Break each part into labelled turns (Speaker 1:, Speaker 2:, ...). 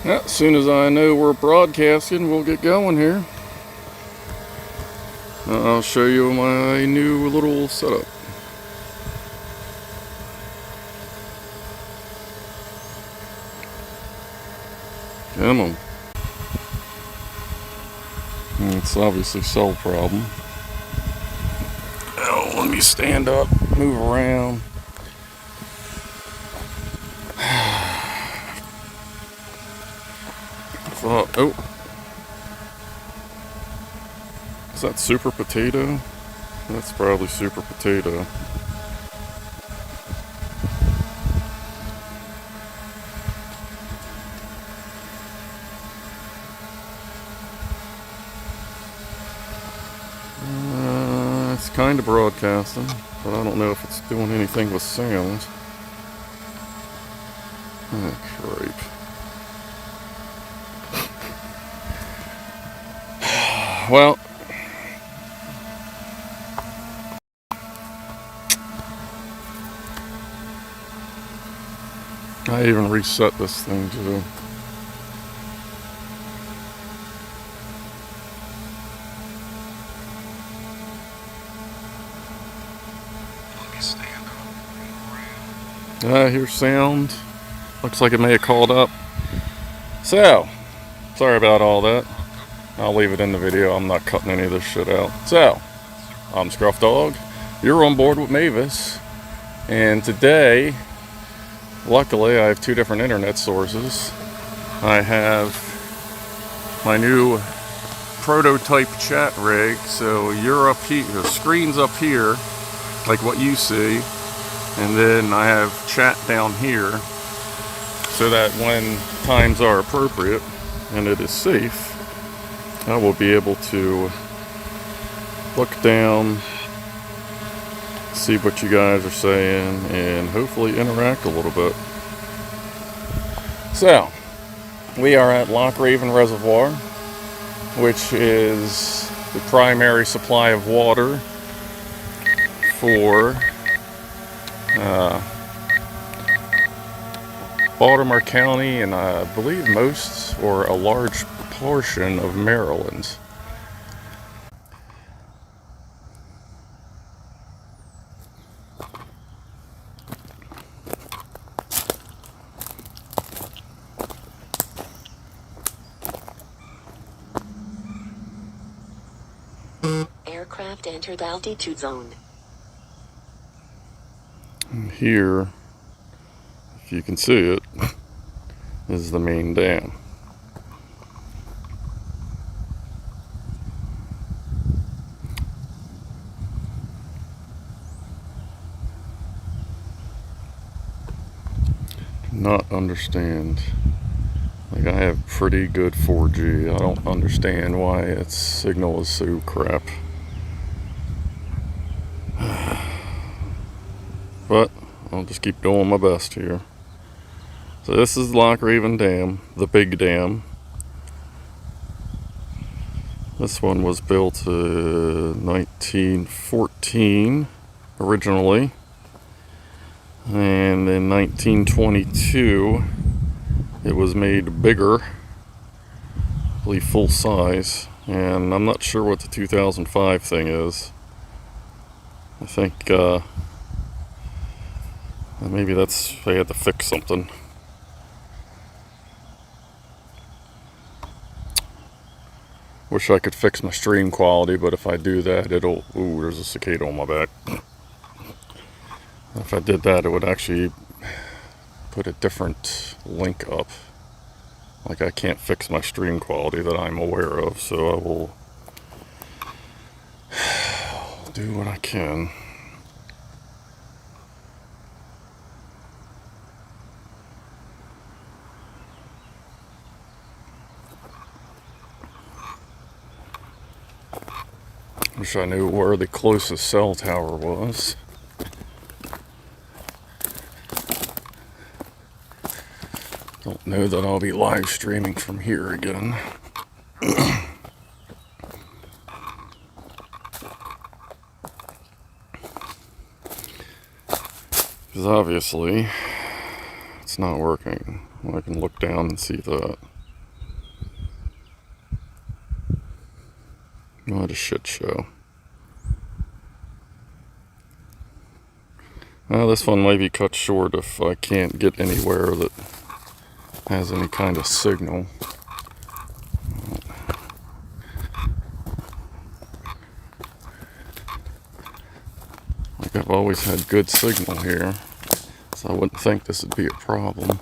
Speaker 1: Yeah, as soon as I know we're broadcasting, we'll get going here. I'll show you my new little setup. Come on. It's obviously cell problem. Oh, let me stand up, move around. Oh, is that super potato? That's probably super potato. It's kind of broadcasting, but I don't know if it's doing anything with sound. Oh, creep. Well, I even reset this thing too. I hear sound. Looks like it may have called up. So, sorry about all that. I'll leave it in the video. I'm not cutting any of this shit out. So, I'm Scruff Dog. You're on board with Mavis. And today, luckily, I have two different internet sources. I have my new prototype chat rig. So you're up here, the screen's up here, like what you see. And then I have chat down here so that when times are appropriate and it is safe, I will be able to look down, see what you guys are saying, and hopefully interact a little bit. So, we are at Loch Raven Reservoir, which is the primary supply of water for Baltimore County, and I believe most or a large portion of Maryland.
Speaker 2: Aircraft entered altitude zone.
Speaker 1: And here, if you can see it, is the main dam. Not understand. Like, I have pretty good 4G. I don't understand why its signal is so crap. But I'll just keep doing my best here. So this is Loch Raven Dam, the big dam. This one was built in 1914 originally. And in 1922 it was made bigger, I believe full size. And I'm not sure what the 2005 thing is. I think maybe that's, they had to fix something. Wish I could fix my stream quality, but if I do that, it'll... Ooh, there's a cicada on my back. If I did that, it would actually put a different link up. Like, I can't fix my stream quality that I'm aware of, so I will do what I can. Wish I knew where the closest cell tower was. Don't know that I'll be live streaming from here again. Because obviously it's not working. Well, I can look down and see that. What a shit show. Well, this one might be cut short if I can't get anywhere that has any kind of signal. Like, I've always had good signal here, so I wouldn't think this would be a problem.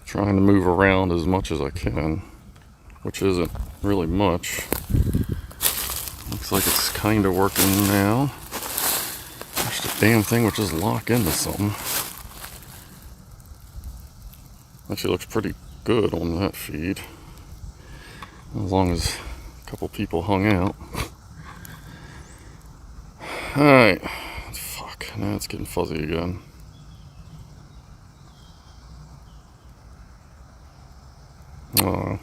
Speaker 1: Trying to move around as much as I can, which isn't really much. Looks like it's kind of working now. Wish the damn thing would just lock into something. Actually looks pretty good on that feed, as long as a couple people hung out. Alright. Fuck, now it's getting fuzzy again. Oh.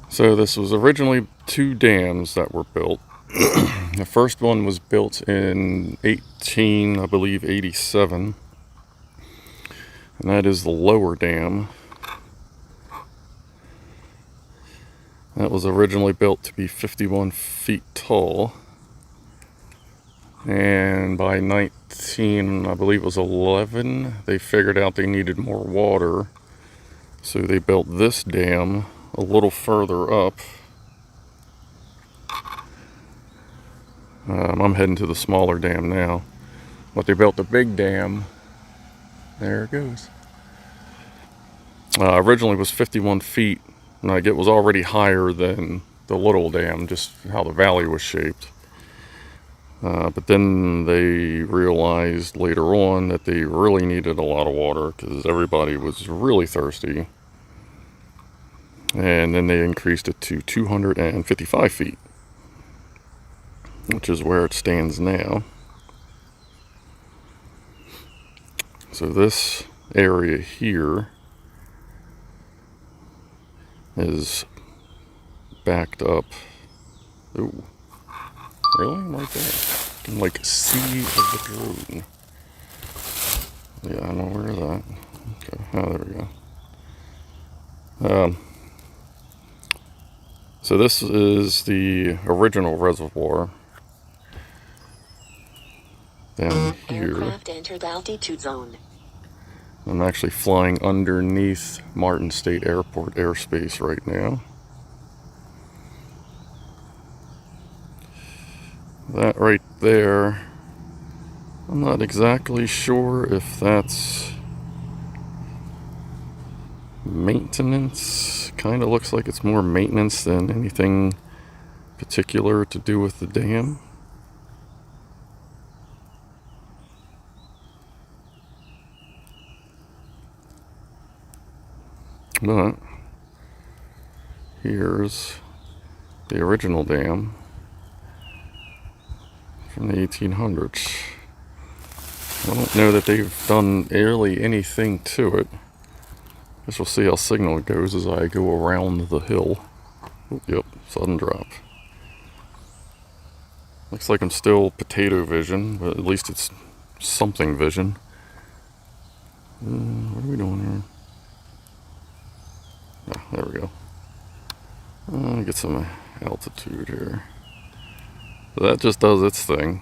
Speaker 1: So this was originally 2 dams that were built. The first one was built in I believe 87. And that is the lower dam. That was originally built to be 51 feet tall. And by I believe it was 11, they figured out they needed more water. So they built this dam a little further up. I'm heading to the smaller dam now. But they built the big dam. There it goes. Originally was 51 feet. Like, it was already higher than the little dam, just how the valley was shaped. But then they realized later on that they really needed a lot of water because everybody was really thirsty. And then they increased it to 255 feet, which is where it stands now. So this area here is backed up. Ooh, really? Like that? I can like see the drone. Yeah, I know where is that. Okay, oh, there we go. So this is the original reservoir down here.
Speaker 2: Aircraft entered altitude zone.
Speaker 1: I'm actually flying underneath Martin State Airport airspace right now. That right there, I'm not exactly sure if that's maintenance. Kind of looks like it's more maintenance than anything particular to do with the dam. But here's the original dam from the 1800s. I don't know that they've done really anything to it. Guess we'll see how signal goes as I go around the hill. Oh, yep, sudden drop. Looks like I'm still potato vision, but at least it's something vision. What are we doing here? Oh, there we go. Get some altitude here. So that just does its thing.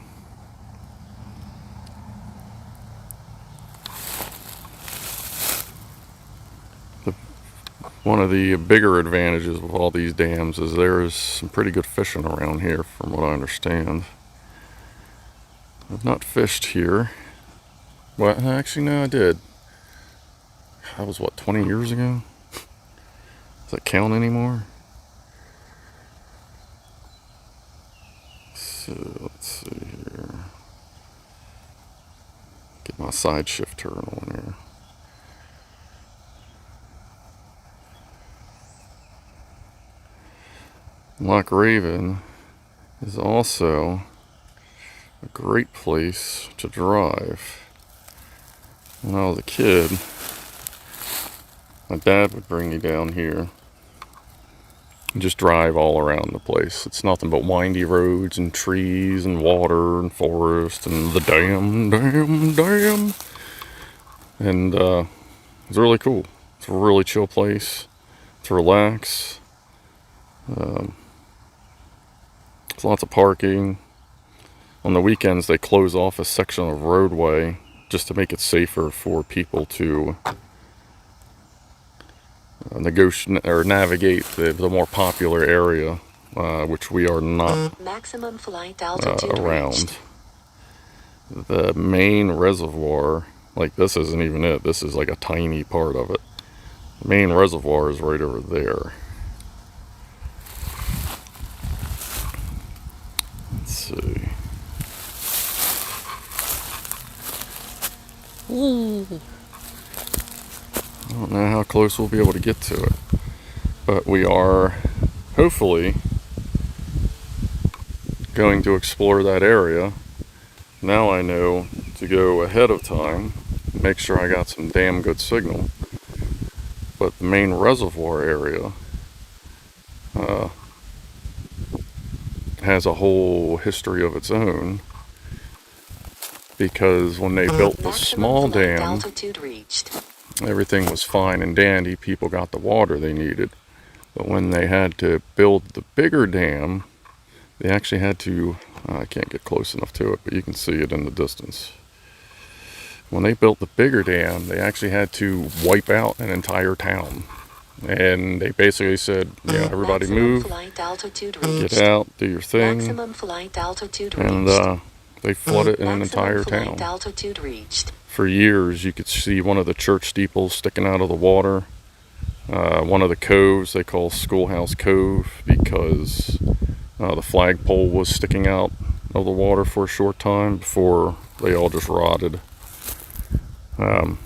Speaker 1: One of the bigger advantages of all these dams is there's some pretty good fishing around here, from what I understand. I've not fished here. Well, actually, no, I did. That was, what, 20 years ago? Does that count anymore? So, let's see here. Get my side shift turn on here. Loch Raven is also a great place to drive. When I was a kid, my dad would bring me down here and just drive all around the place. It's nothing but windy roads and trees and water and forest and the dam. And it's really cool. It's a really chill place to relax. There's lots of parking. On the weekends, they close off a section of roadway just to make it safer for people to negotiate or navigate the more popular area, which we are not
Speaker 2: Maximum flight altitude
Speaker 1: around.
Speaker 2: reached.
Speaker 1: The main reservoir, like this isn't even it. This is like a tiny part of it. The main reservoir is right over there. Let's see. I don't know how close we'll be able to get to it, but we are hopefully going to explore that area. Now I know to go ahead of time, make sure I got some damn good signal. But the main reservoir area has a whole history of its own, because when they built the small dam,
Speaker 2: altitude reached.
Speaker 1: everything was fine and dandy. People got the water they needed. But when they had to build the bigger dam, they actually had to, I can't get close enough to it, but you can see it in the distance. When they built the bigger dam, they actually had to wipe out an entire town. And they basically said, you know, everybody move, get out, do your thing.
Speaker 2: Maximum flight altitude
Speaker 1: And they flooded an entire town.
Speaker 2: Altitude reached.
Speaker 1: For years, you could see one of the church steeples sticking out of the water. One of the coves they call Schoolhouse Cove, because the flagpole was sticking out of the water for a short time before they all just rotted. But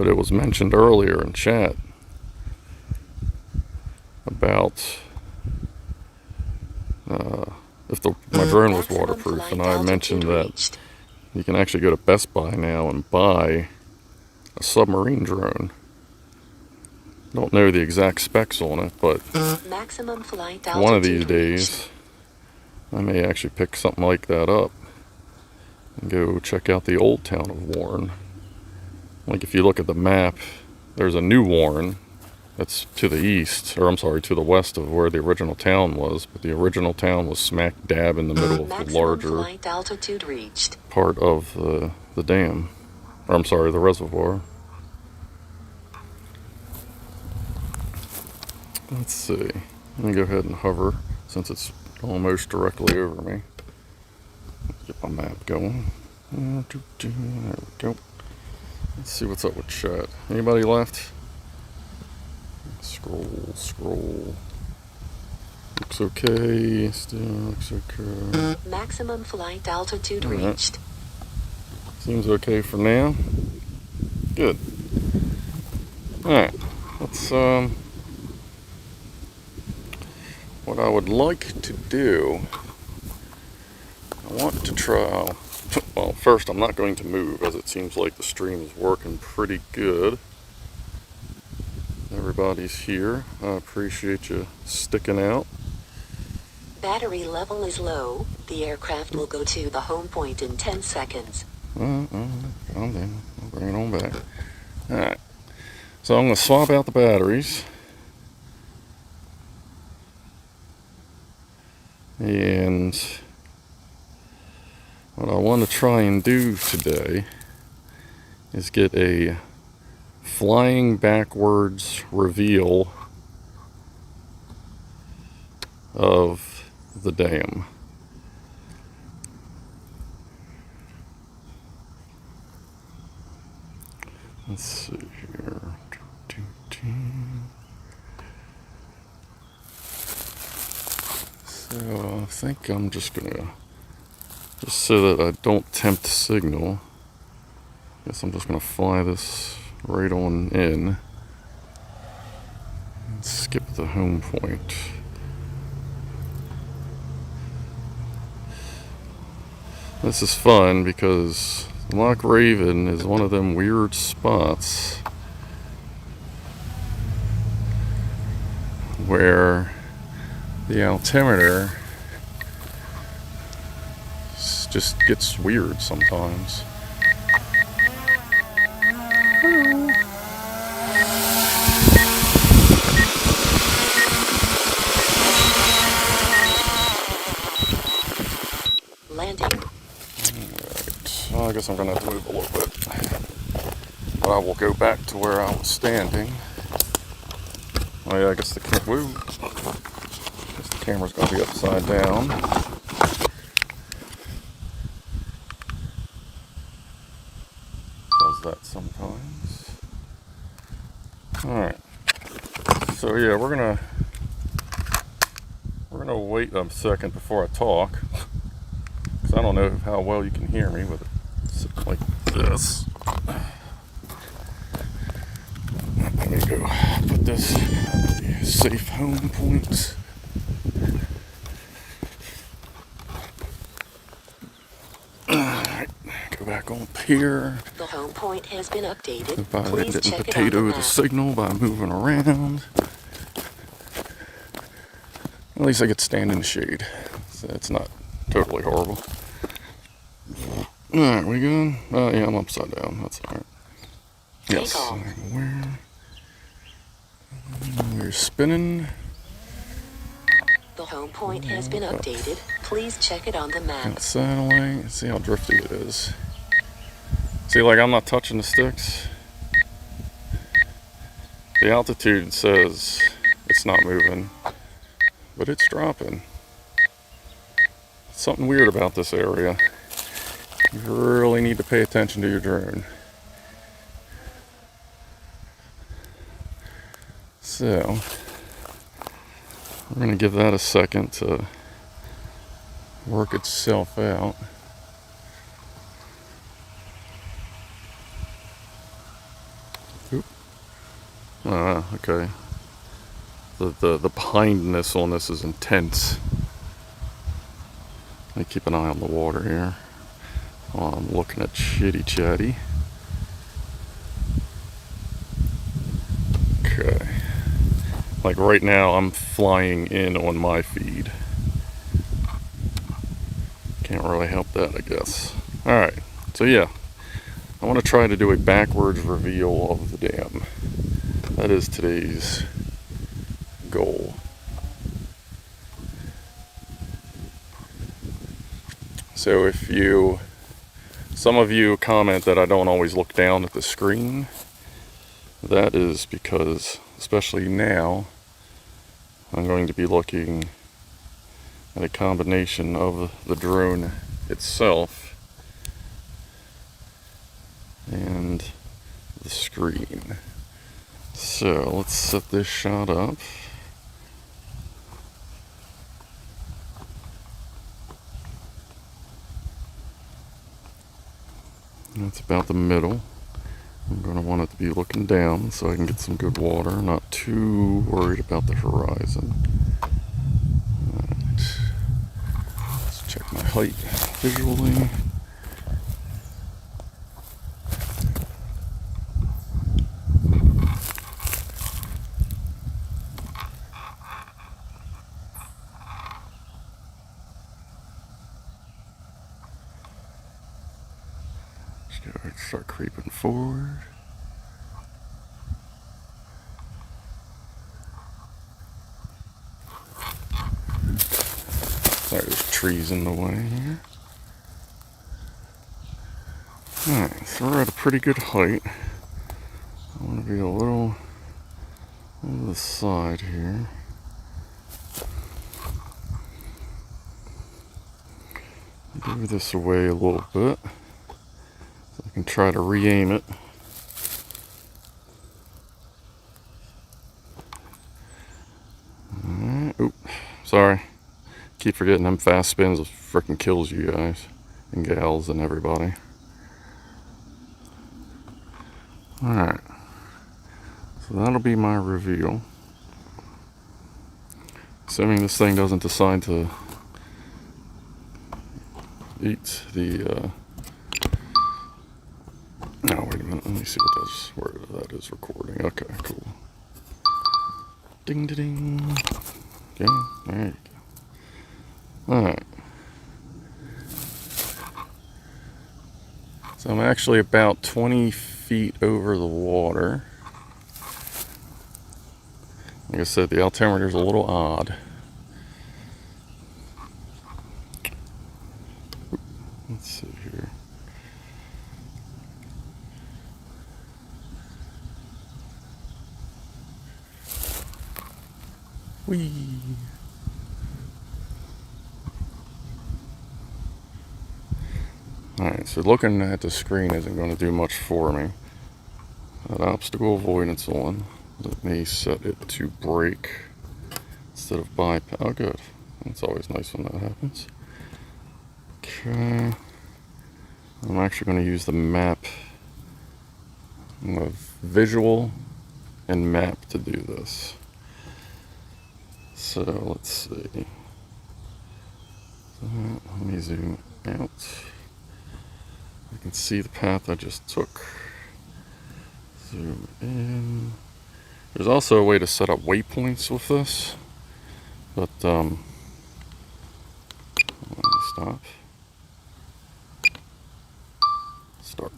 Speaker 1: it was mentioned earlier in chat about if my drone was waterproof, and I mentioned that you can actually go to Best Buy now and buy a submarine drone. Don't know the exact specs on it, but
Speaker 2: maximum flight
Speaker 1: one of these
Speaker 2: reached.
Speaker 1: days I may actually pick something like that up and go check out the old town of Warren. Like, if you look at the map, there's a new Warren that's to the east, or I'm sorry, to the west of where the original town was, but the original town was smack dab in the middle of the larger
Speaker 2: flight altitude reached.
Speaker 1: part of the dam, or I'm sorry, the reservoir. Let's see, let me go ahead and hover since it's almost directly over me. Get my map going. There we go. Let's see what's up with chat. Anybody left? Scroll. Looks okay. Still looks okay.
Speaker 2: Maximum flight altitude
Speaker 1: All right.
Speaker 2: reached.
Speaker 1: Seems okay for now. Good. Alright. Let's, what I would like to do, I want to try, well, first I'm not going to move, as it seems like the stream is working pretty good. Everybody's here. I appreciate you sticking out.
Speaker 2: Battery level is low. The aircraft will go to the home point in 10 seconds.
Speaker 1: Calm down. I'll bring it on back. Alright. So I'm going to swap out the batteries. And what I want to try and do today is get a flying backwards reveal of the dam. Let's see here. So I think I'm just gonna, just so that I don't tempt signal, I guess I'm just gonna fly this right on in and skip the home point. This is fun because Loch Raven is one of them weird spots where the altimeter just gets weird sometimes.
Speaker 2: Landing.
Speaker 1: Alright, well, I guess I'm going to have to move a little bit. But I will go back to where I was standing. Oh yeah, I guess the camera's going to be upside down. Does that sometimes. Alright. So yeah, we're gonna wait a second before I talk. Because I don't know how well you can hear me with it sitting like this. Let me go put this at the safe home point. Alright, go back on pier.
Speaker 2: The home point has been updated.
Speaker 1: If I
Speaker 2: Please
Speaker 1: didn't
Speaker 2: check it on
Speaker 1: potato
Speaker 2: the
Speaker 1: the
Speaker 2: map.
Speaker 1: signal by moving around. At least I get to stand in the shade. So it's not totally horrible. Alright, we good? Yeah, I'm upside down. That's alright. Yes.
Speaker 2: Take off.
Speaker 1: We're spinning.
Speaker 2: The home point has been updated. Please check it on the map.
Speaker 1: Got satellite. See how drifty it is. See, like I'm not touching the sticks. The altitude says it's not moving, but it's dropping. Something weird about this area. You really need to pay attention to your drone. So, we're going to give that a second to work itself out. Oop. Okay. The behindness on this is intense. Let me keep an eye on the water here while I'm looking at Chitty Chatty. Okay. Like right now, I'm flying in on my feed. Can't really help that, I guess. Alright, so yeah. I want to try to do a backwards reveal of the dam. That is today's goal. So if some of you comment that I don't always look down at the screen, that is because, especially now, I'm going to be looking at a combination of the drone itself and the screen. So let's set this shot up. That's about the middle. I'm going to want it to be looking down so I can get some good water. Not too worried about the horizon. Alright. Let's check my height visually. Start creeping forward. Sorry, there's trees in the way here. Alright, so we're at a pretty good height. I want to be a little on the side here. Move this away a little bit. I can try to re-aim it. Alright, oop, sorry. Keep forgetting them fast spins freaking kills you guys and gals and everybody. Alright, so that'll be my reveal. Assuming this thing doesn't decide to eat the oh, wait a minute. Let me see where that is recording. Okay, cool. Ding, ding, ding. Okay, there you go. Alright. So I'm actually about 20 feet over the water. Like I said, the altimeter is a little odd. Let's see here. Whee! Alright, so looking at the screen isn't going to do much for me. That obstacle avoidance on. Let me set it to brake instead of bypass. Oh, good. It's always nice when that happens. Okay. I'm actually going to use the map, visual and map to do this. So let's see. Let me zoom out. You can see the path I just took. Zoom in. There's also a way to set up waypoints with this, but stop. Start.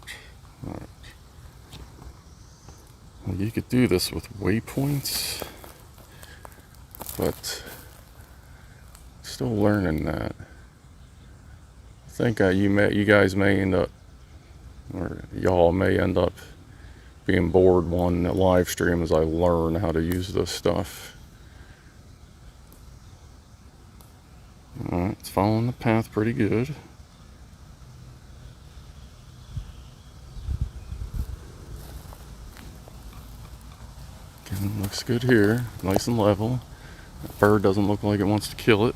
Speaker 1: All right. Well, you could do this with waypoints, but still learning that. I think you guys may end up, or y'all may end up being bored one live stream as I learn how to use this stuff. Alright, it's following the path pretty good. Again, looks good here, nice and level. That bird doesn't look like it wants to kill it.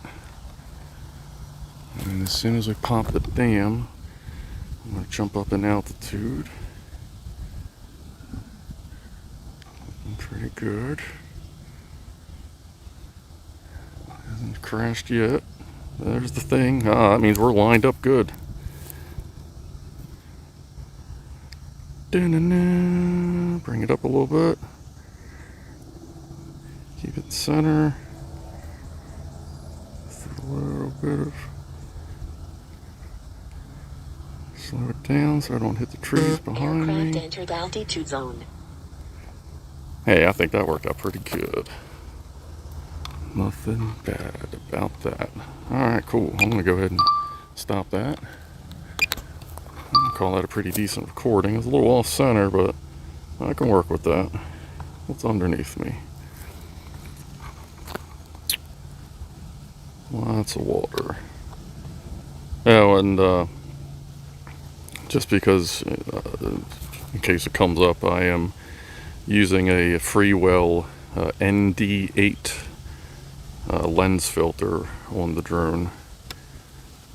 Speaker 1: And as soon as we pop the dam, I'm going to jump up in altitude. Looking pretty good. Hasn't crashed yet. There's the thing. That means we're lined up good. Bring it up a little bit. Keep it center. A little bit of. Slow it down so I don't hit the trees behind me.
Speaker 2: Aircraft entered altitude zone.
Speaker 1: Hey, I think that worked out pretty good. Nothing bad about that. Alright, cool. I'm going to go ahead and stop that. I'm gonna call that a pretty decent recording. It's a little off center, but I can work with that. What's underneath me? Lots of water. Oh, and just because, in case it comes up, I am using a Freewell ND8 lens filter on the drone.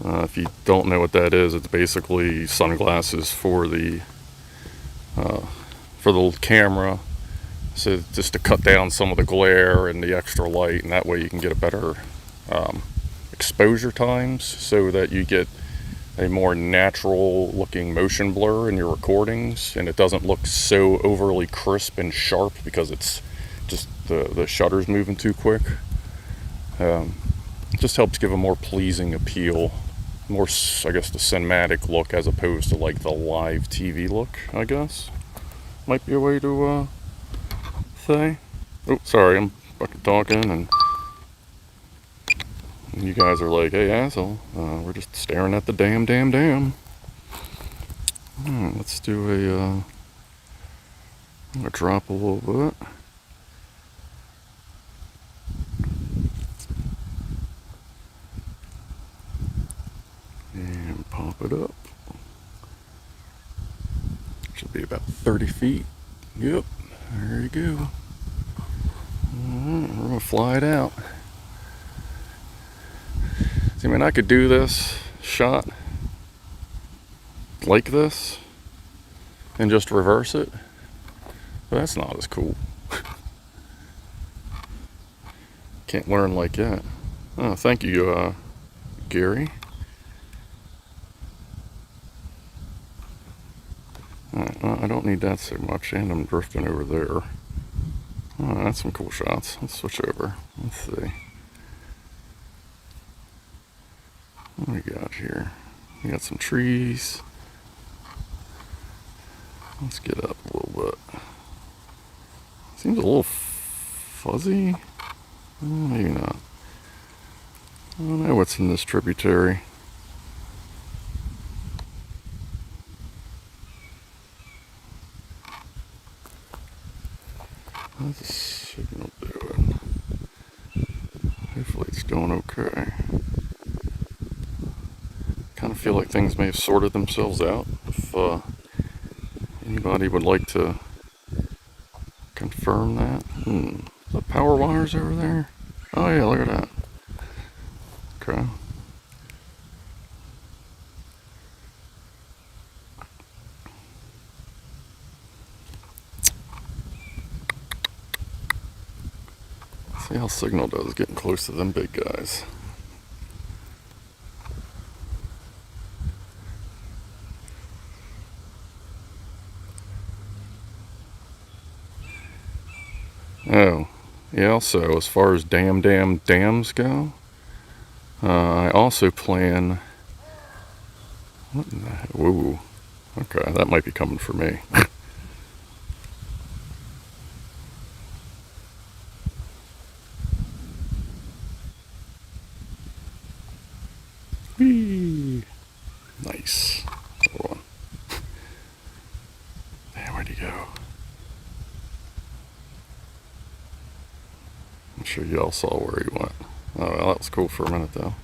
Speaker 1: If you don't know what that is, it's basically sunglasses for the camera, so just to cut down some of the glare and the extra light, and that way you can get a better exposure times, so that you get a more natural looking motion blur in your recordings, and it doesn't look so overly crisp and sharp because it's just the shutter's moving too quick. Just helps give a more pleasing appeal, more, I guess, the cinematic look as opposed to like the live TV look, I guess. Might be a way to say. Oh, sorry, I'm fucking talking and you guys are like, hey asshole, we're just staring at the damn. Alright, let's do I'm gonna drop a little bit. And pop it up. Should be about 30 feet. Yep, there you go. Alright, we're gonna fly it out. See, I mean, I could do this shot like this and just reverse it, but that's not as cool. Can't learn like that. Oh, thank you, Gary. Alright, well, I don't need that so much, and I'm drifting over there. Oh, that's some cool shots. Let's switch over. Let's see. What do we got here? We got some trees. Let's get up a little bit. Seems a little fuzzy. Maybe not. I don't know what's in this tributary. How's the signal doing? Hopefully it's doing okay. Kind of feel like things may have sorted themselves out. If anybody would like to confirm that. The power wires over there? Oh yeah, look at that. Okay. See how signal does getting close to them big guys. Oh, yeah, so as far as dams go, I also plan... What in the heck? Ooh, okay, that might be coming for me. Whee! Nice. Hold on. Damn, where'd he go? I'm sure y'all saw where he went. Oh, well, that was cool for a minute, though.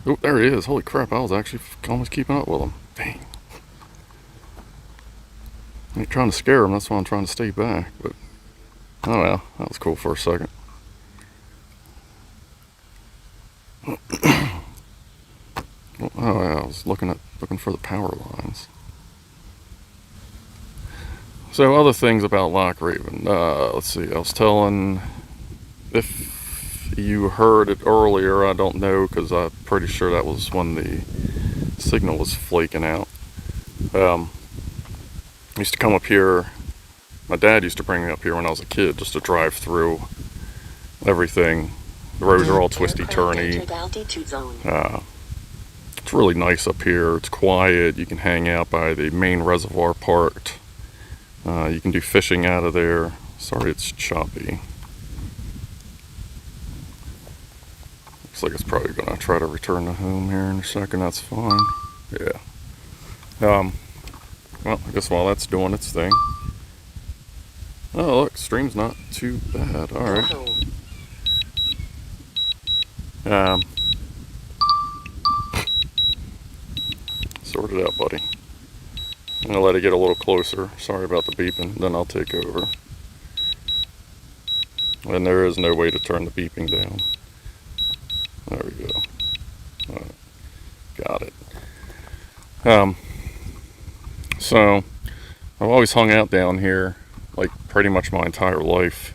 Speaker 1: Oh, there he is. Holy crap, I was actually almost keeping up with him. Dang. I ain't trying to scare him, that's why I'm trying to stay back, but... Oh, well, that was cool for a second. Oh, yeah, I was looking for the power lines. So other things about Loch Raven. Let's see. I was telling, if you heard it earlier, I don't know, because I'm pretty sure that was when the signal was flaking out. I used to come up here. My dad used to bring me up here when I was a kid, just to drive through everything. The roads are all twisty-turny. It's really nice up here. It's quiet. You can hang out by the main reservoir part. You can do fishing out of there. Sorry it's choppy. Looks like it's probably going to try to return to home here in a second. That's fine. Yeah. Well, I guess while that's doing its thing. Oh, look, stream's not too bad. Alright. Sort it out, buddy. I'm going to let it get a little closer. Sorry about the beeping. Then I'll take over. And there is no way to turn the beeping down. There we go. Alright. Got it. So, I've always hung out down here, like, pretty much my entire life.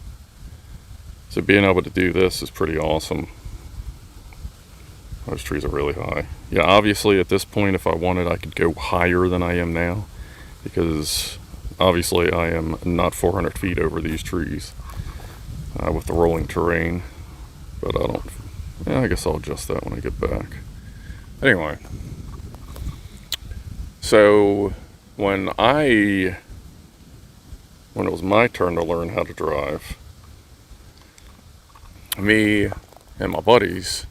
Speaker 1: So being able to do this is pretty awesome. Those trees are really high. Yeah, obviously at this point, if I wanted, I could go higher than I am now. Because, obviously, I am not 400 feet over these trees. With the rolling terrain. But I don't... Yeah, I guess I'll adjust that when I get back. Anyway. So, when it was my turn to learn how to drive, me and my buddies,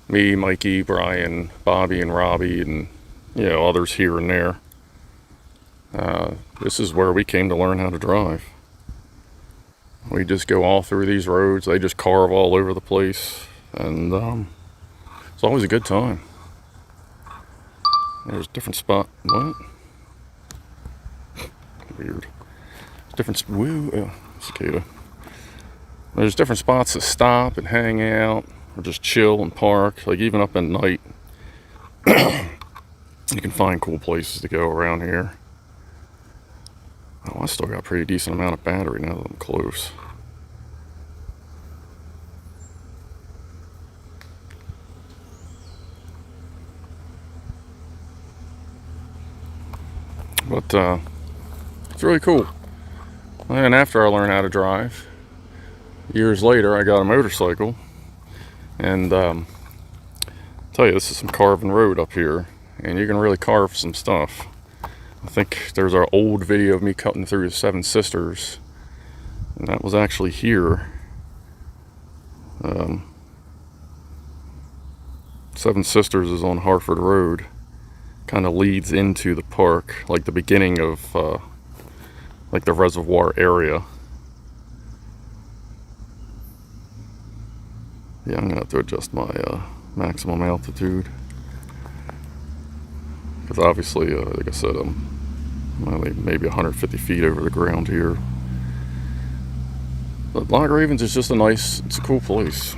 Speaker 1: me, Mikey, Brian, Bobby, and Robbie, and, you know, others here and there, this is where we came to learn how to drive. We just go all through these roads. They just carve all over the place. And it's always a good time. There's different spot. What? Weird. Different. Woo. Cicada. There's different spots to stop and hang out, or just chill and park. Like even up at night, you can find cool places to go around here. Oh, I still got a pretty decent amount of battery now that I'm close. But it's really cool. And after I learned how to drive, years later, I got a motorcycle. And tell you, this is some carving road up here, and you can really carve some stuff. I think there's an old video of me cutting through the Seven Sisters, and that was actually here. Seven Sisters is on Harford Road, kind of leads into the park, like the beginning of like the reservoir area. Yeah, I'm gonna have to adjust my maximum altitude, because obviously, like I said, I'm only maybe 150 feet over the ground here. But Loch Ravens is just it's a cool place.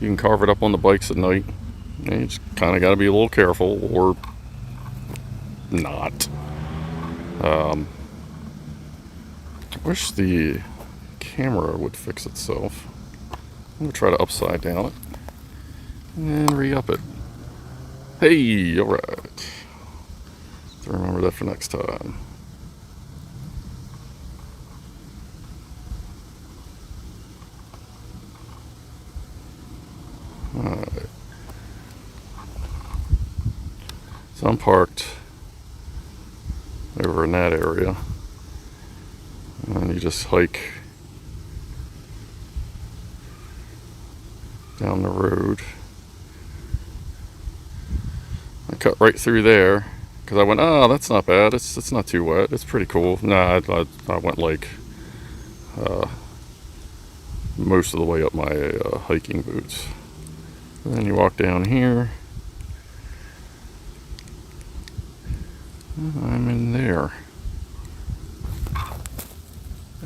Speaker 1: You can carve it up on the bikes at night. You just kind of got to be a little careful, or not. I wish the camera would fix itself. I'm gonna try to upside down it and re-up it. Hey, alright. To remember that for next time. Alright. So I'm parked over in that area, and you just hike down the road. I cut right through there because I went, oh, that's not bad. It's not too wet. It's pretty cool. Nah, I went like most of the way up my hiking boots. And then you walk down here. I'm in there.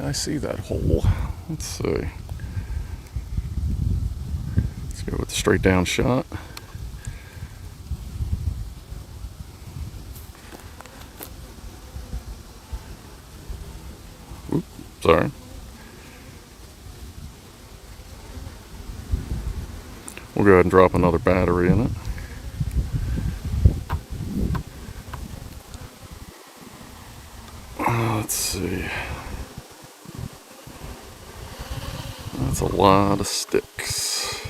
Speaker 1: I see that hole. Let's see. Let's go with the straight down shot. Oop, sorry. We'll go ahead and drop another battery in it. Let's see. That's a lot of sticks.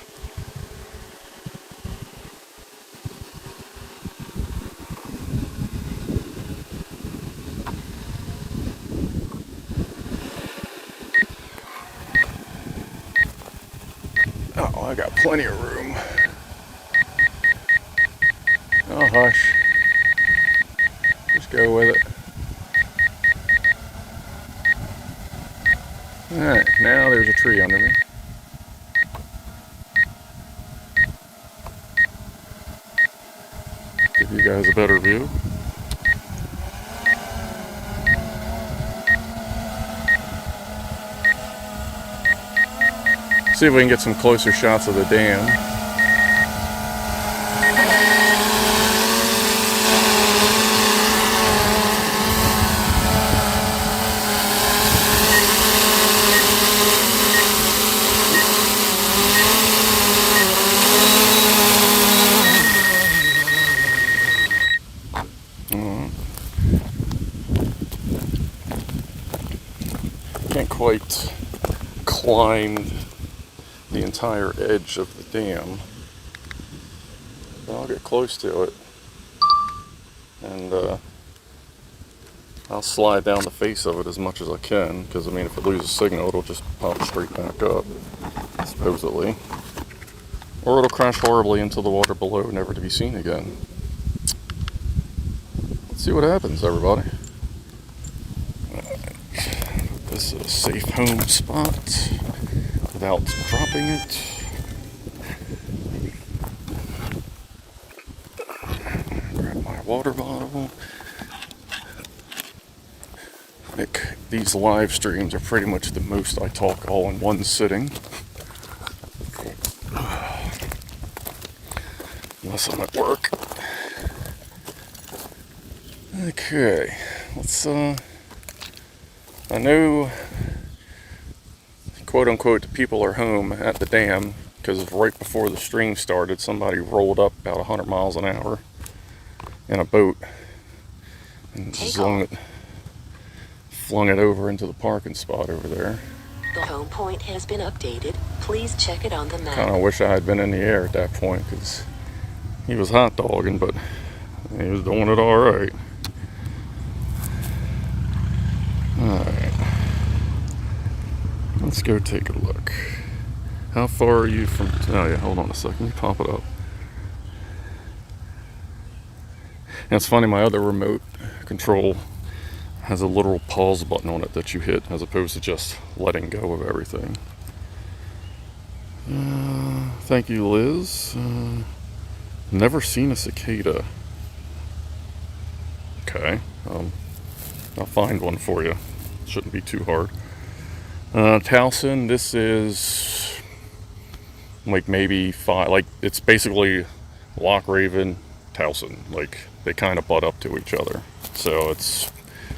Speaker 1: Oh, I got plenty of room. Oh, hush. Just go with it. Alright, now there's a tree under me. Give you guys a better view. See if we can get some closer shots of the dam. Can't quite climb the entire edge of the dam, but I'll get close to it, and I'll slide down the face of it as much as I can, because I mean, if it loses signal, it'll just pop straight back up, supposedly, or it'll crash horribly into the water below, never to be seen again. Let's see what happens, everybody. This is a safe home spot without dropping it. Grab my water bottle. These live streams are pretty much the most I talk all in one sitting. Unless I'm at work. Okay, let's I know, quote unquote, the people are home at the dam because right before the stream started, somebody rolled up about 100 miles an hour in a boat. And flung it over into the parking spot over there.
Speaker 2: The home point has been updated. Please check it on the map.
Speaker 1: Kind of wish I had been in the air at that point, because he was hot dogging, but he was doing it all right. Alright. Let's go take a look. How far are you from... Oh yeah, hold on a second. Let me pop it up. And it's funny, my other remote control has a literal pause button on it that you hit, as opposed to just letting go of everything. Thank you, Liz. Never seen a cicada. Okay. I'll find one for you. Shouldn't be too hard. Towson, this is like maybe 5, like it's basically Loch Raven, Towson. Like they kind of butt up to each other. So it's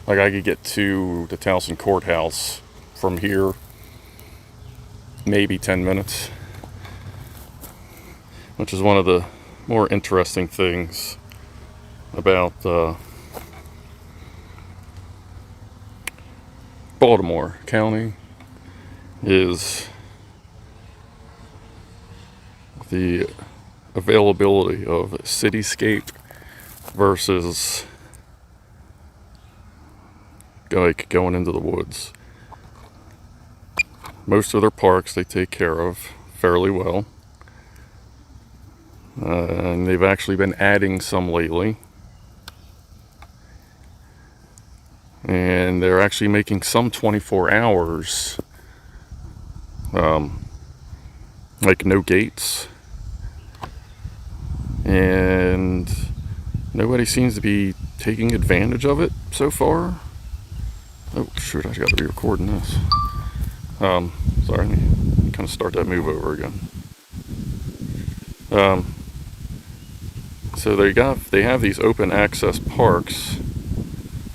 Speaker 1: like I could get to the Towson courthouse from here maybe 10 minutes, which is one of the more interesting things about Baltimore County is the availability of cityscape versus like going into the woods. Most of their parks they take care of fairly well, and they've actually been adding some lately, and they're actually making some 24 hours like no gates, and nobody seems to be taking advantage of it so far. Oh shoot, I gotta be recording this. Sorry, let me kind of start that move over again. So they have these open access parks,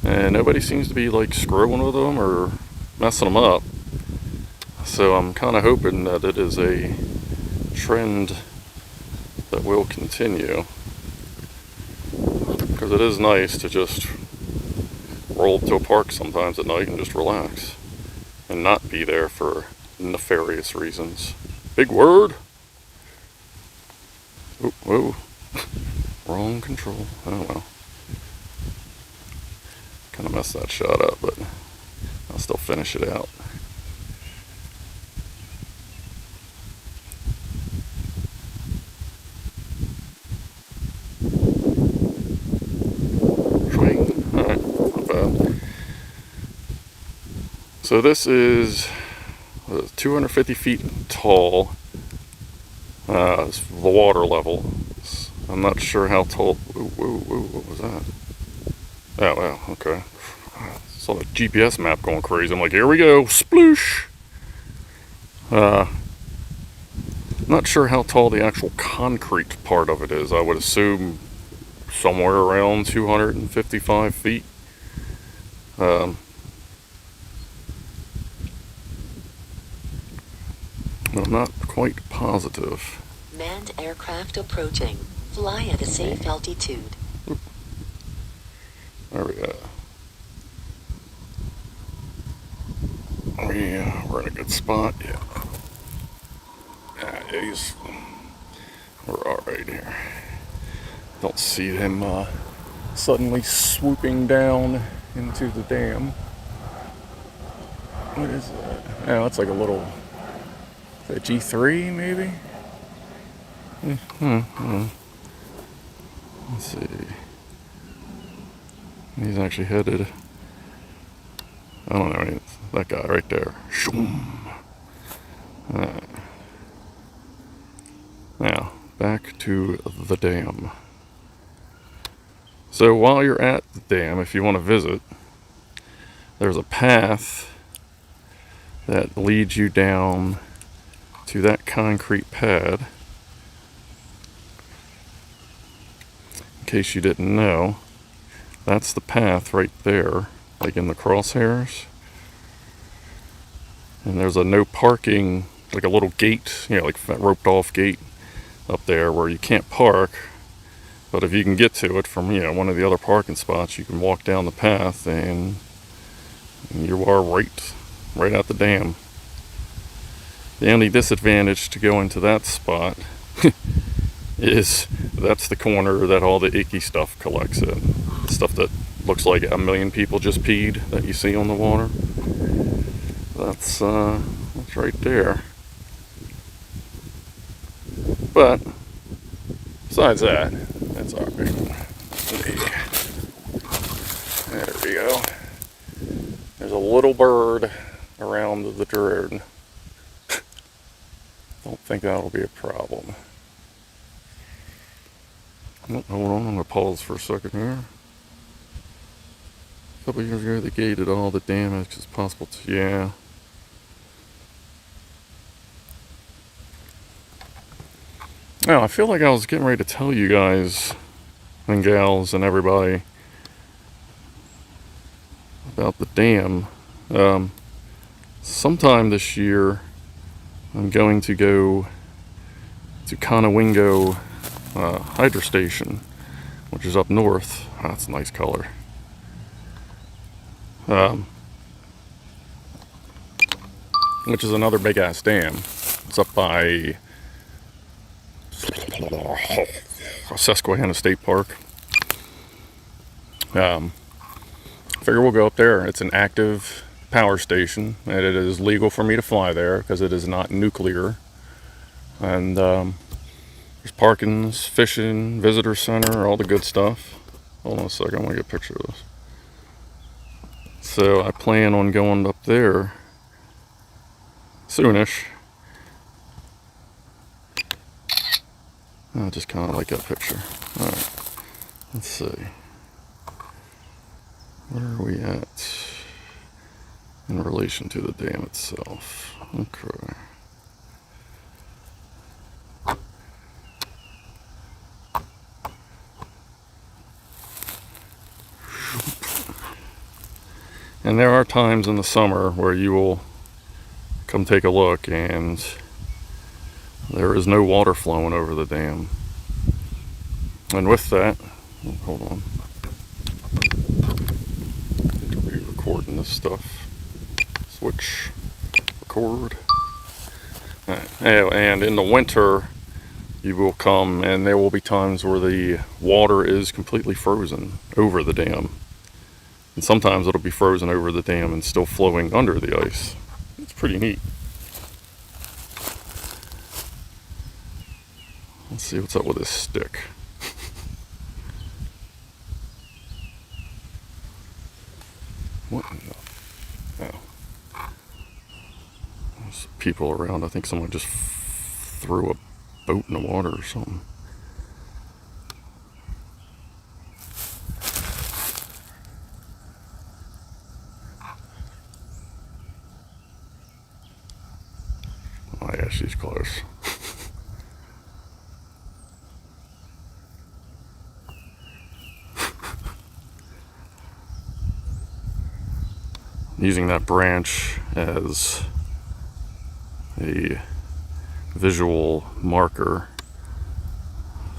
Speaker 1: and nobody seems to be like screwing with them or messing them up. So I'm kind of hoping that it is a trend that will continue, because it is nice to just roll up to a park sometimes at night and just relax and not be there for nefarious reasons. Big word. Oh, whoa. Wrong control. Oh well. Kind of messed that shot up, but I'll still finish it out. Alright, not bad. So this is 250 feet tall. It's the water level. I'm not sure how tall. Whoa, what was that? Oh, wow, okay. I saw the GPS map going crazy. I'm like, here we go, sploosh! Not sure how tall the actual concrete part of it is. I would assume somewhere around 255 feet. But I'm not quite positive.
Speaker 2: Manned aircraft approaching. Fly at a safe altitude.
Speaker 1: There we go. We're in a good spot, yeah. We're alright here. Don't see him suddenly swooping down into the dam. What is that? Oh, that's like a little... Is that G3 maybe? Let's see. He's actually headed... I don't know, that guy right there. Now, back to the dam. So while you're at the dam, if you want to visit, there's a path that leads you down to that concrete pad. In case you didn't know, that's the path right there, like in the crosshairs. And there's a no parking, like a little gate, like a roped off gate up there where you can't park. But if you can get to it from, one of the other parking spots, you can walk down the path and And you are right at the dam. The only disadvantage to go into that spot is that's the corner that all the icky stuff collects in. Stuff that looks like a million people just peed that you see on the water. That's right there. But besides that, that's alright. There we go. There's a little bird around the drone. Don't think that'll be a problem. Oh, hold on, I'm gonna pause for a second here. A couple years ago, they gated all the damage as possible. Yeah. Now, I feel like I was getting ready to tell you guys and gals and everybody about the dam. Sometime this year, I'm going to go to Conowingo Hydro Station, which is up north. Oh, that's a nice color. Which is another big ass dam. It's up by Susquehanna State Park. Figure we'll go up there. It's an active power station, and it is legal for me to fly there because it is not nuclear. And there's parkings, fishing, visitor center, all the good stuff. Hold on a second, I want to get a picture of this. So I plan on going up there soonish. I just kind of like that picture. Alright, let's see. Where are we at in relation to the dam itself? Okay. And there are times in the summer where you will come take a look and there is no water flowing over the dam. And with that, hold on. Need to be recording this stuff. Switch, record. And in the winter, you will come and there will be times where the water is completely frozen over the dam. And sometimes it'll be frozen over the dam and still flowing under the ice. It's pretty neat. Let's see what's up with this stick. What in the... Oh. There's people around. I think someone just threw a boat in the water or something. Oh yeah, she's close. Using that branch as a visual marker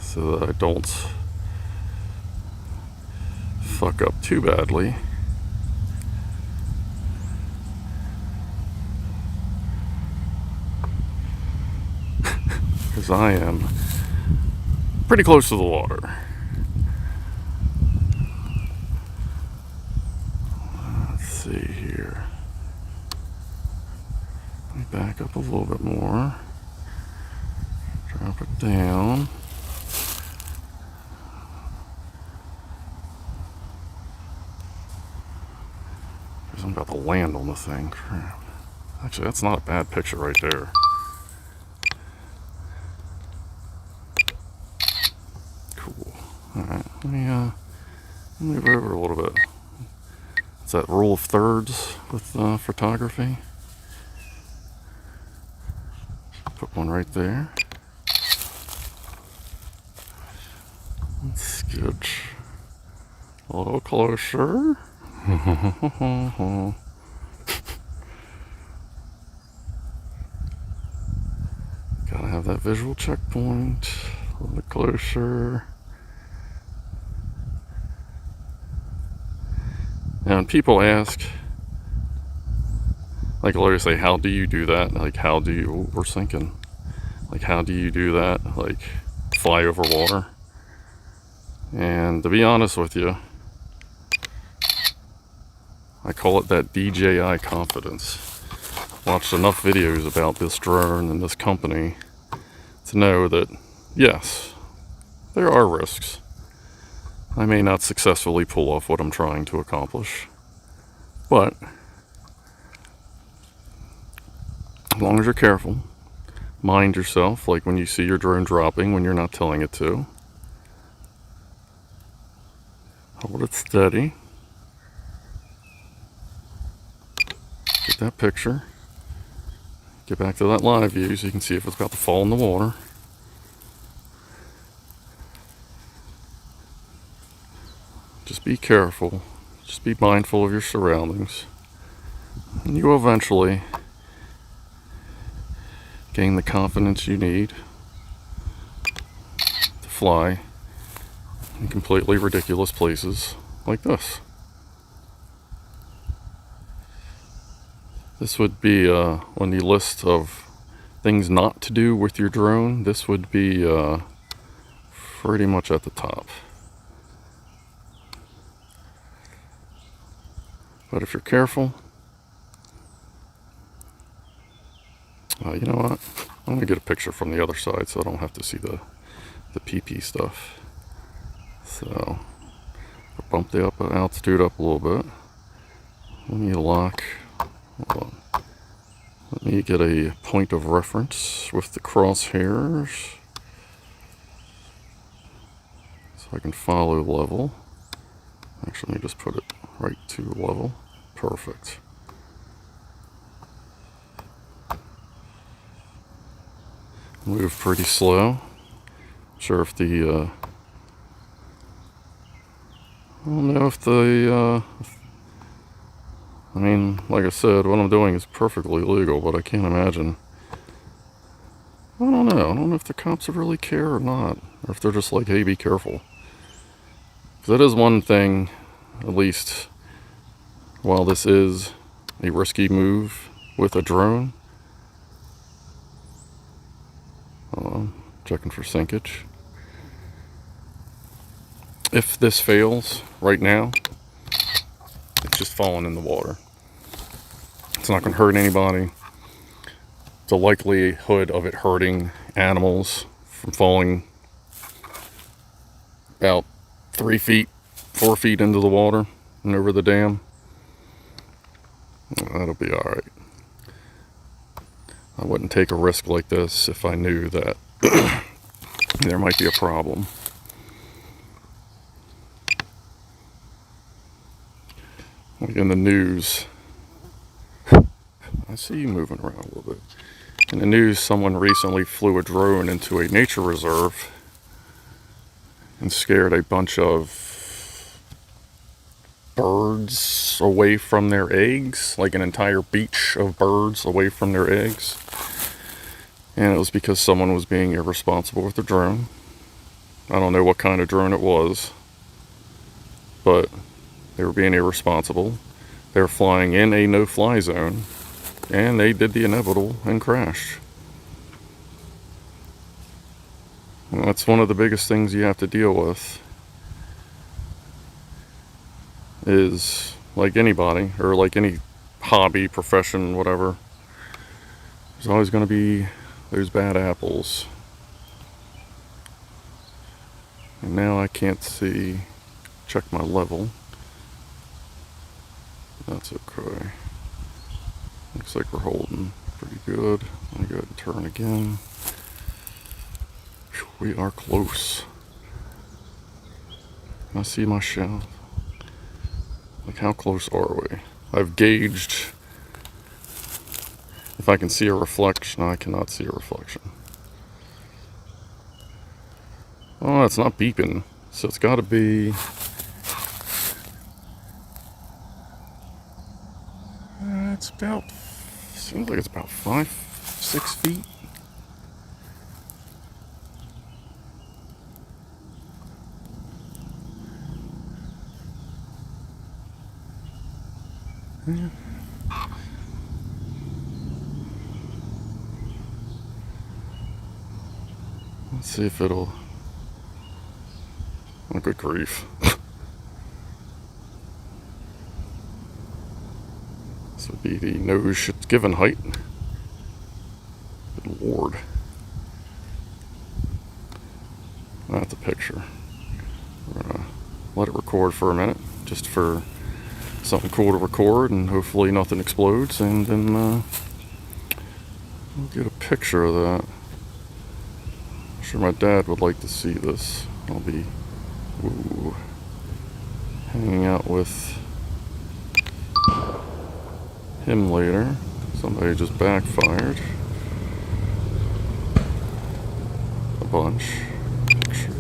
Speaker 1: so that I don't fuck up too badly. Because I am pretty close to the water. Let's see here. Let me back up a little bit more. Drop it down. Because I'm about to land on the thing. Crap. Actually, that's not a bad picture right there. Cool. Alright, let me move over a little bit. It's that rule of thirds with photography. Put one right there. Let's get a little closer. Gotta have that visual checkpoint. A little bit closer. And people ask, Like I always say, how do you do that? Like how do you, we're sinking. Like how do you do that? Like fly over water? And to be honest with you, I call it that DJI confidence. Watched enough videos about this drone and this company to know that, yes, there are risks. I may not successfully pull off what I'm trying to accomplish, but as long as you're careful, mind yourself, like when you see your drone dropping when you're not telling it to, hold it steady, get that picture, get back to that live view so you can see if it's about to fall in the water. Just be careful, just be mindful of your surroundings, and you will eventually gain the confidence you need to fly in completely ridiculous places like this. This would be on the list of things not to do with your drone. This would be pretty much at the top. But if you're careful, you know what? I'm gonna get a picture from the other side so I don't have to see the PP stuff. So I'll bump the altitude up a little bit. Let me lock. Hold on. Let me get a point of reference with the crosshairs so I can follow level. Actually, let me just put it right to level. Perfect. Move pretty slow. Sure if the I don't know if the I mean, like I said, what I'm doing is perfectly legal, but I can't imagine. I don't know. I don't know if the cops would really care or not, or if they're just like, hey, be careful. Because that is one thing, at least, while this is a risky move with a drone. Checking for sinkage. If this fails right now, it's just falling in the water. It's not going to hurt anybody. The likelihood of it hurting animals from falling about 3 feet, 4 feet into the water and over the dam, that'll be alright. I wouldn't take a risk like this if I knew that there might be a problem. Like in the news, I see you moving around a little bit. In the news, someone recently flew a drone into a nature reserve and scared a bunch of birds away from their eggs, like an entire beach of birds away from their eggs. And it was because someone was being irresponsible with the drone. I don't know what kind of drone it was, but they were being irresponsible. They were flying in a no-fly zone, and they did the inevitable and crashed. And that's one of the biggest things you have to deal with. Is like anybody, or like any hobby, profession, whatever, there's always going to be those bad apples. And now I can't see, check my level. That's okay. Looks like we're holding pretty good. Let me go ahead and turn again. We are close. Can I see my shaft? Like, how close are we? I've gauged. If I can see a reflection, I cannot see a reflection. Oh, it's not beeping. So it's got to be... it's about... seems like it's about 5-6 feet. Let's see if it'll... Oh, good grief. This would be the nose shit's given height. Good lord. That's a picture. We're gonna let it record for a minute, just for something cool to record, and hopefully nothing explodes, and then we'll get a picture of that. I'm sure my dad would like to see this. I'll be hanging out with him later. Somebody just backfired a bunch. Picture.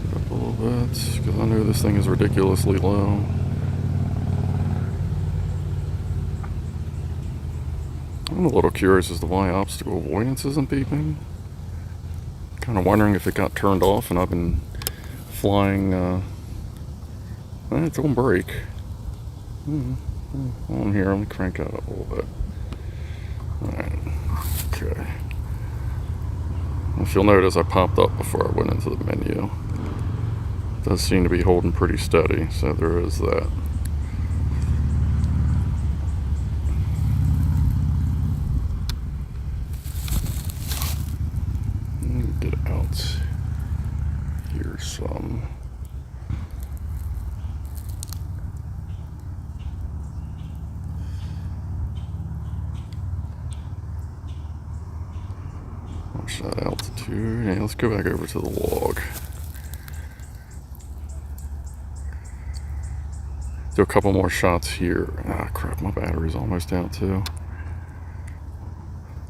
Speaker 1: Get up a little bit, because I know this thing is ridiculously low. I'm a little curious as to why obstacle avoidance isn't beeping. Kind of wondering if it got turned off and I've been flying. It's on break. On here, let me crank that up a little bit. Alright, okay. If you'll notice, I popped up before I went into the menu. It does seem to be holding pretty steady, so there is that. Get out here some. Watch that altitude. Yeah, let's go back over to the log. Do a couple more shots here. Ah, crap, my battery's almost out too.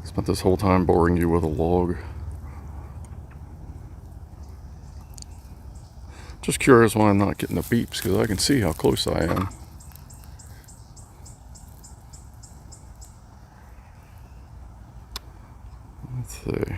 Speaker 1: Spent this whole time boring you with a log. Just curious why I'm not getting the beeps, because I can see how close I am. Let's see.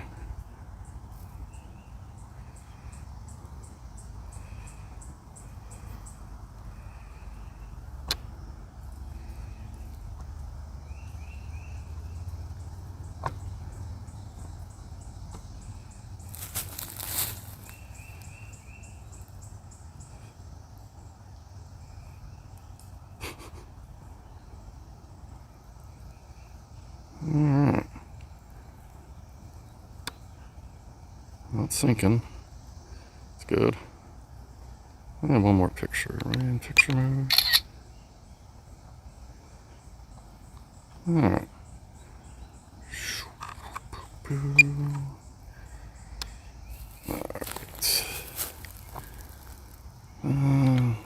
Speaker 1: Alright. Not sinking. It's good. And one more picture, right? In picture mode. Alright. Alright.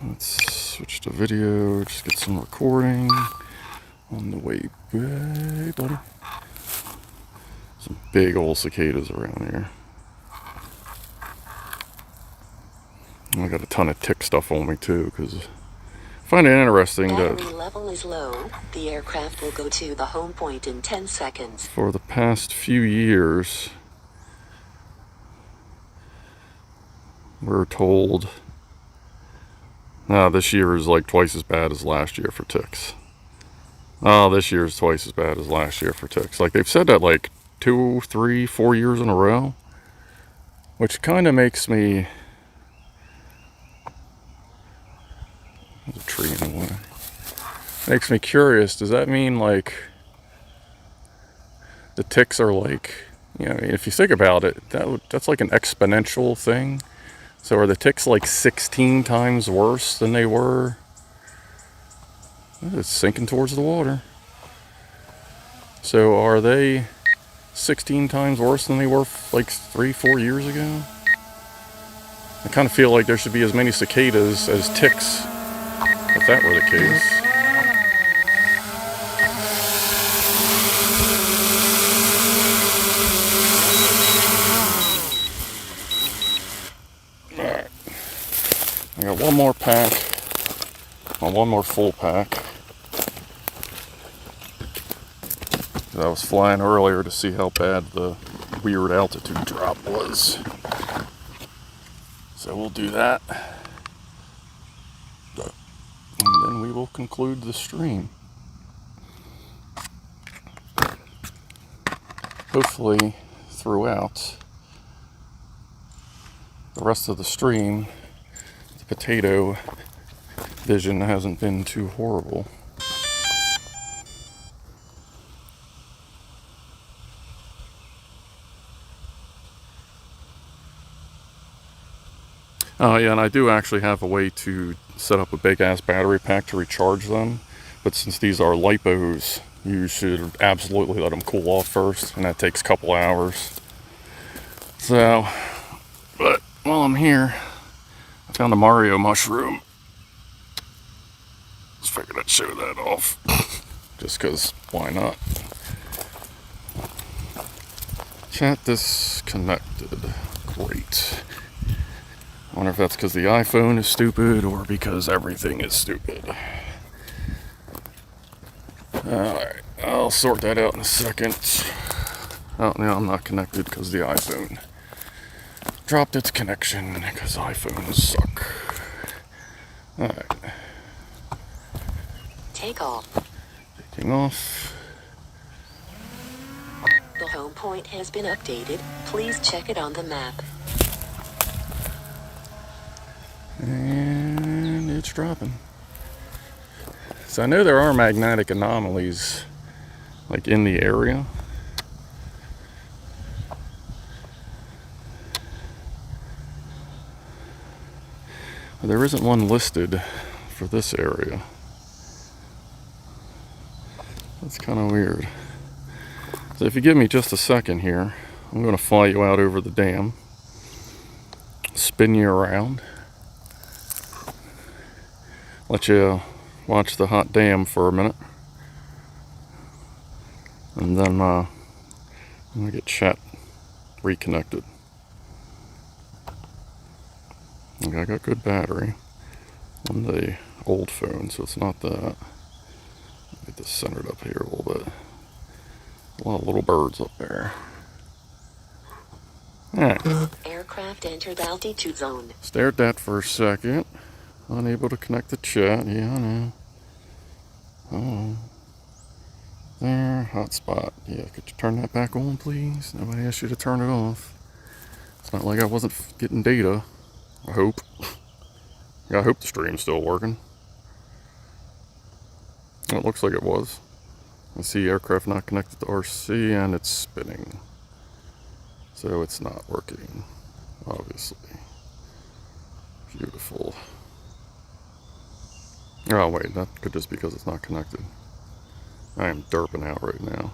Speaker 1: Let's switch to video, just get some recording on the way back, buddy. Some big old cicadas around here. I got a ton of tick stuff on me too, because I find it interesting that
Speaker 2: battery level is low. The aircraft will go to the home point in 10 seconds.
Speaker 1: For the past few years, we're told, this year is like twice as bad as last year for ticks. This year is twice as bad as last year for ticks. Like, they've said that like 2, 3, 4 years in a row, which kind of makes me... There's a tree in the way. Makes me curious. Does that mean like the ticks are like, if you think about it, that's like an exponential thing. So are the ticks like 16 times worse than they were? It's sinking towards the water. So are they 16 times worse than they were like 3, 4 years ago? I kind of feel like there should be as many cicadas as ticks, if that were the case. Alright. I got one more pack. One more full pack. I was flying earlier to see how bad the weird altitude drop was. So we'll do that. And then we will conclude the stream. Hopefully throughout the rest of the stream, the potato vision hasn't been too horrible. Yeah, and I do actually have a way to set up a big ass battery pack to recharge them, but since these are lipos, you should absolutely let them cool off first, and that takes a couple hours. So, but while I'm here, I found a Mario mushroom. Just figured I'd show that off, just because why not? Chat disconnected. Great. I wonder if that's because the iPhone is stupid or because everything is stupid. Alright, I'll sort that out in a second. Oh, no, I'm not connected because the iPhone dropped its connection because iPhones suck. Alright.
Speaker 2: Take off.
Speaker 1: Taking off.
Speaker 2: The home point has been updated. Please check it on the map.
Speaker 1: And it's dropping. So I know there are magnetic anomalies like in the area. But there isn't one listed for this area. That's kind of weird. So if you give me just a second here, I'm going to fly you out over the dam, spin you around, let you watch the hot dam for a minute, and then I'm going to get chat reconnected. Okay, I got good battery on the old phone, so it's not that. Get this centered up here a little bit. A lot of little birds up there. Alright.
Speaker 2: Aircraft entered altitude zone.
Speaker 1: Stare at that for a second. Unable to connect the chat. Yeah, I know. Oh. There, hotspot. Yeah, could you turn that back on, please? Nobody asked you to turn it off. It's not like I wasn't getting data. I hope. Yeah, I hope the stream's still working. It looks like it was. I see aircraft not connected to RC and it's spinning. So it's not working, obviously. Beautiful. Oh wait, that could just be because it's not connected. I am derping out right now.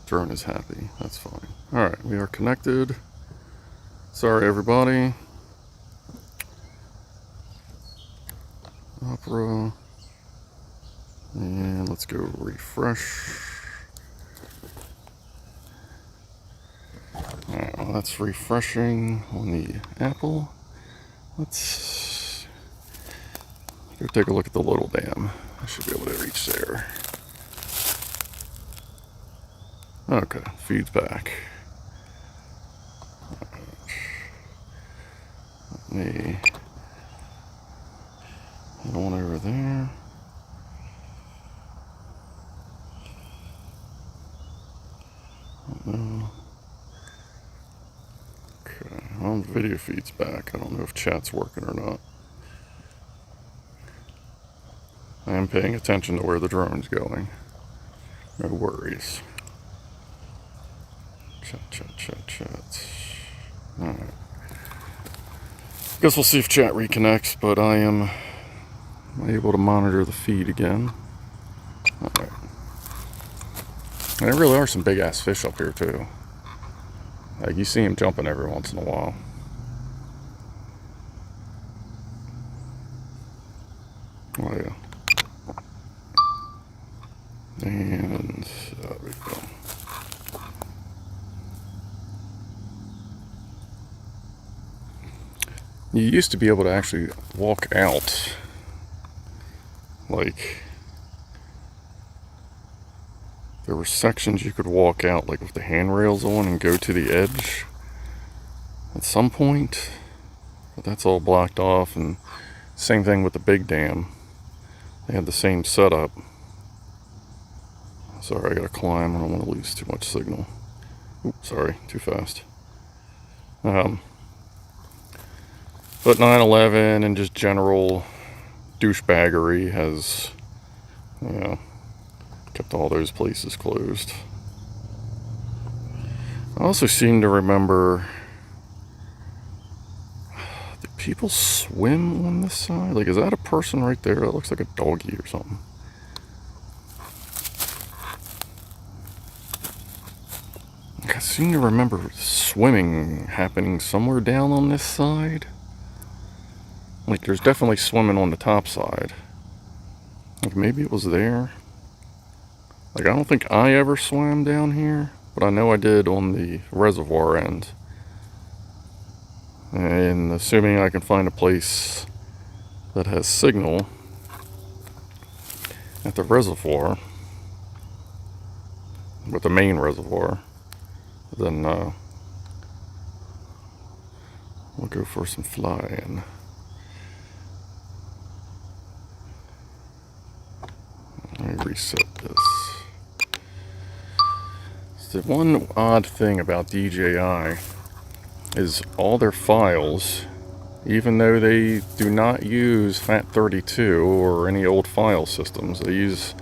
Speaker 1: Drone is happy, that's fine. Alright, we are connected. Sorry everybody. Opera. And let's go refresh. Alright, well that's refreshing on the Apple. Let's go take a look at the little dam. I should be able to reach there. Okay, feeds back. Let me head on over there. No. Okay, well, the video feed's back. I don't know if chat's working or not. I am paying attention to where the drone's going. No worries. Chat. Alright. Guess we'll see if chat reconnects, but I am able to monitor the feed again. Alright. And there really are some big ass fish up here too. Like you see them jumping every once in a while. Oh yeah. And there we go. You used to be able to actually walk out, like, there were sections you could walk out, like with the handrails on and go to the edge at some point, but that's all blocked off. And same thing with the big dam. They had the same setup. Sorry, I gotta climb. I don't want to lose too much signal. Oops, sorry, too fast. But 9/11 and just general douchebaggery has, you know, kept all those places closed. I also seem to remember, do people swim on this side? Like, is that a person right there? That looks like a doggy or something. I seem to remember swimming happening somewhere down on this side. Like, there's definitely swimming on the top side. Like, maybe it was there. Like, I don't think I ever swam down here, but I know I did on the reservoir end. And assuming I can find a place that has signal at the reservoir, with the main reservoir, then we'll go for some flying. Let me reset this. So the one odd thing about DJI is all their files, even though they do not use FAT32 or any old file systems, they use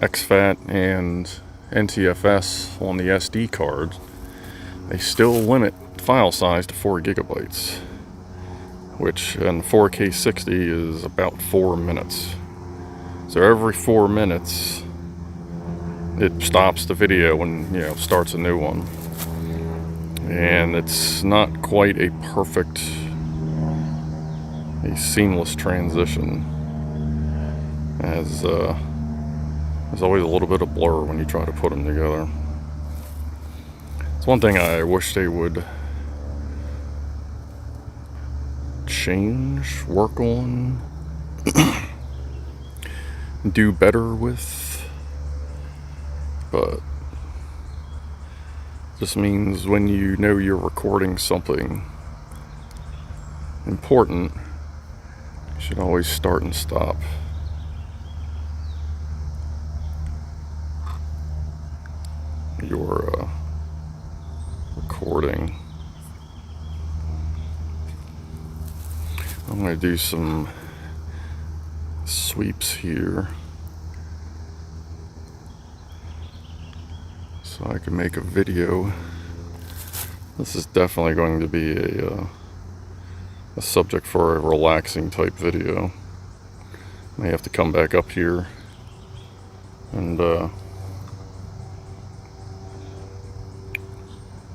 Speaker 1: exFAT and NTFS on the SD card, they still limit file size to 4 gigabytes, which in 4K 60 is about 4 minutes. So every 4 minutes it stops the video and, you know, starts a new one. And it's not quite a perfect, a seamless transition, as there's always a little bit of blur when you try to put them together. It's one thing I wish they would change, work on, do better with, but just means when you know you're recording something important, you should always start and stop. Your recording. I'm going to do some sweeps here so I can make a video. This is definitely going to be a subject for a relaxing type video. May have to come back up here and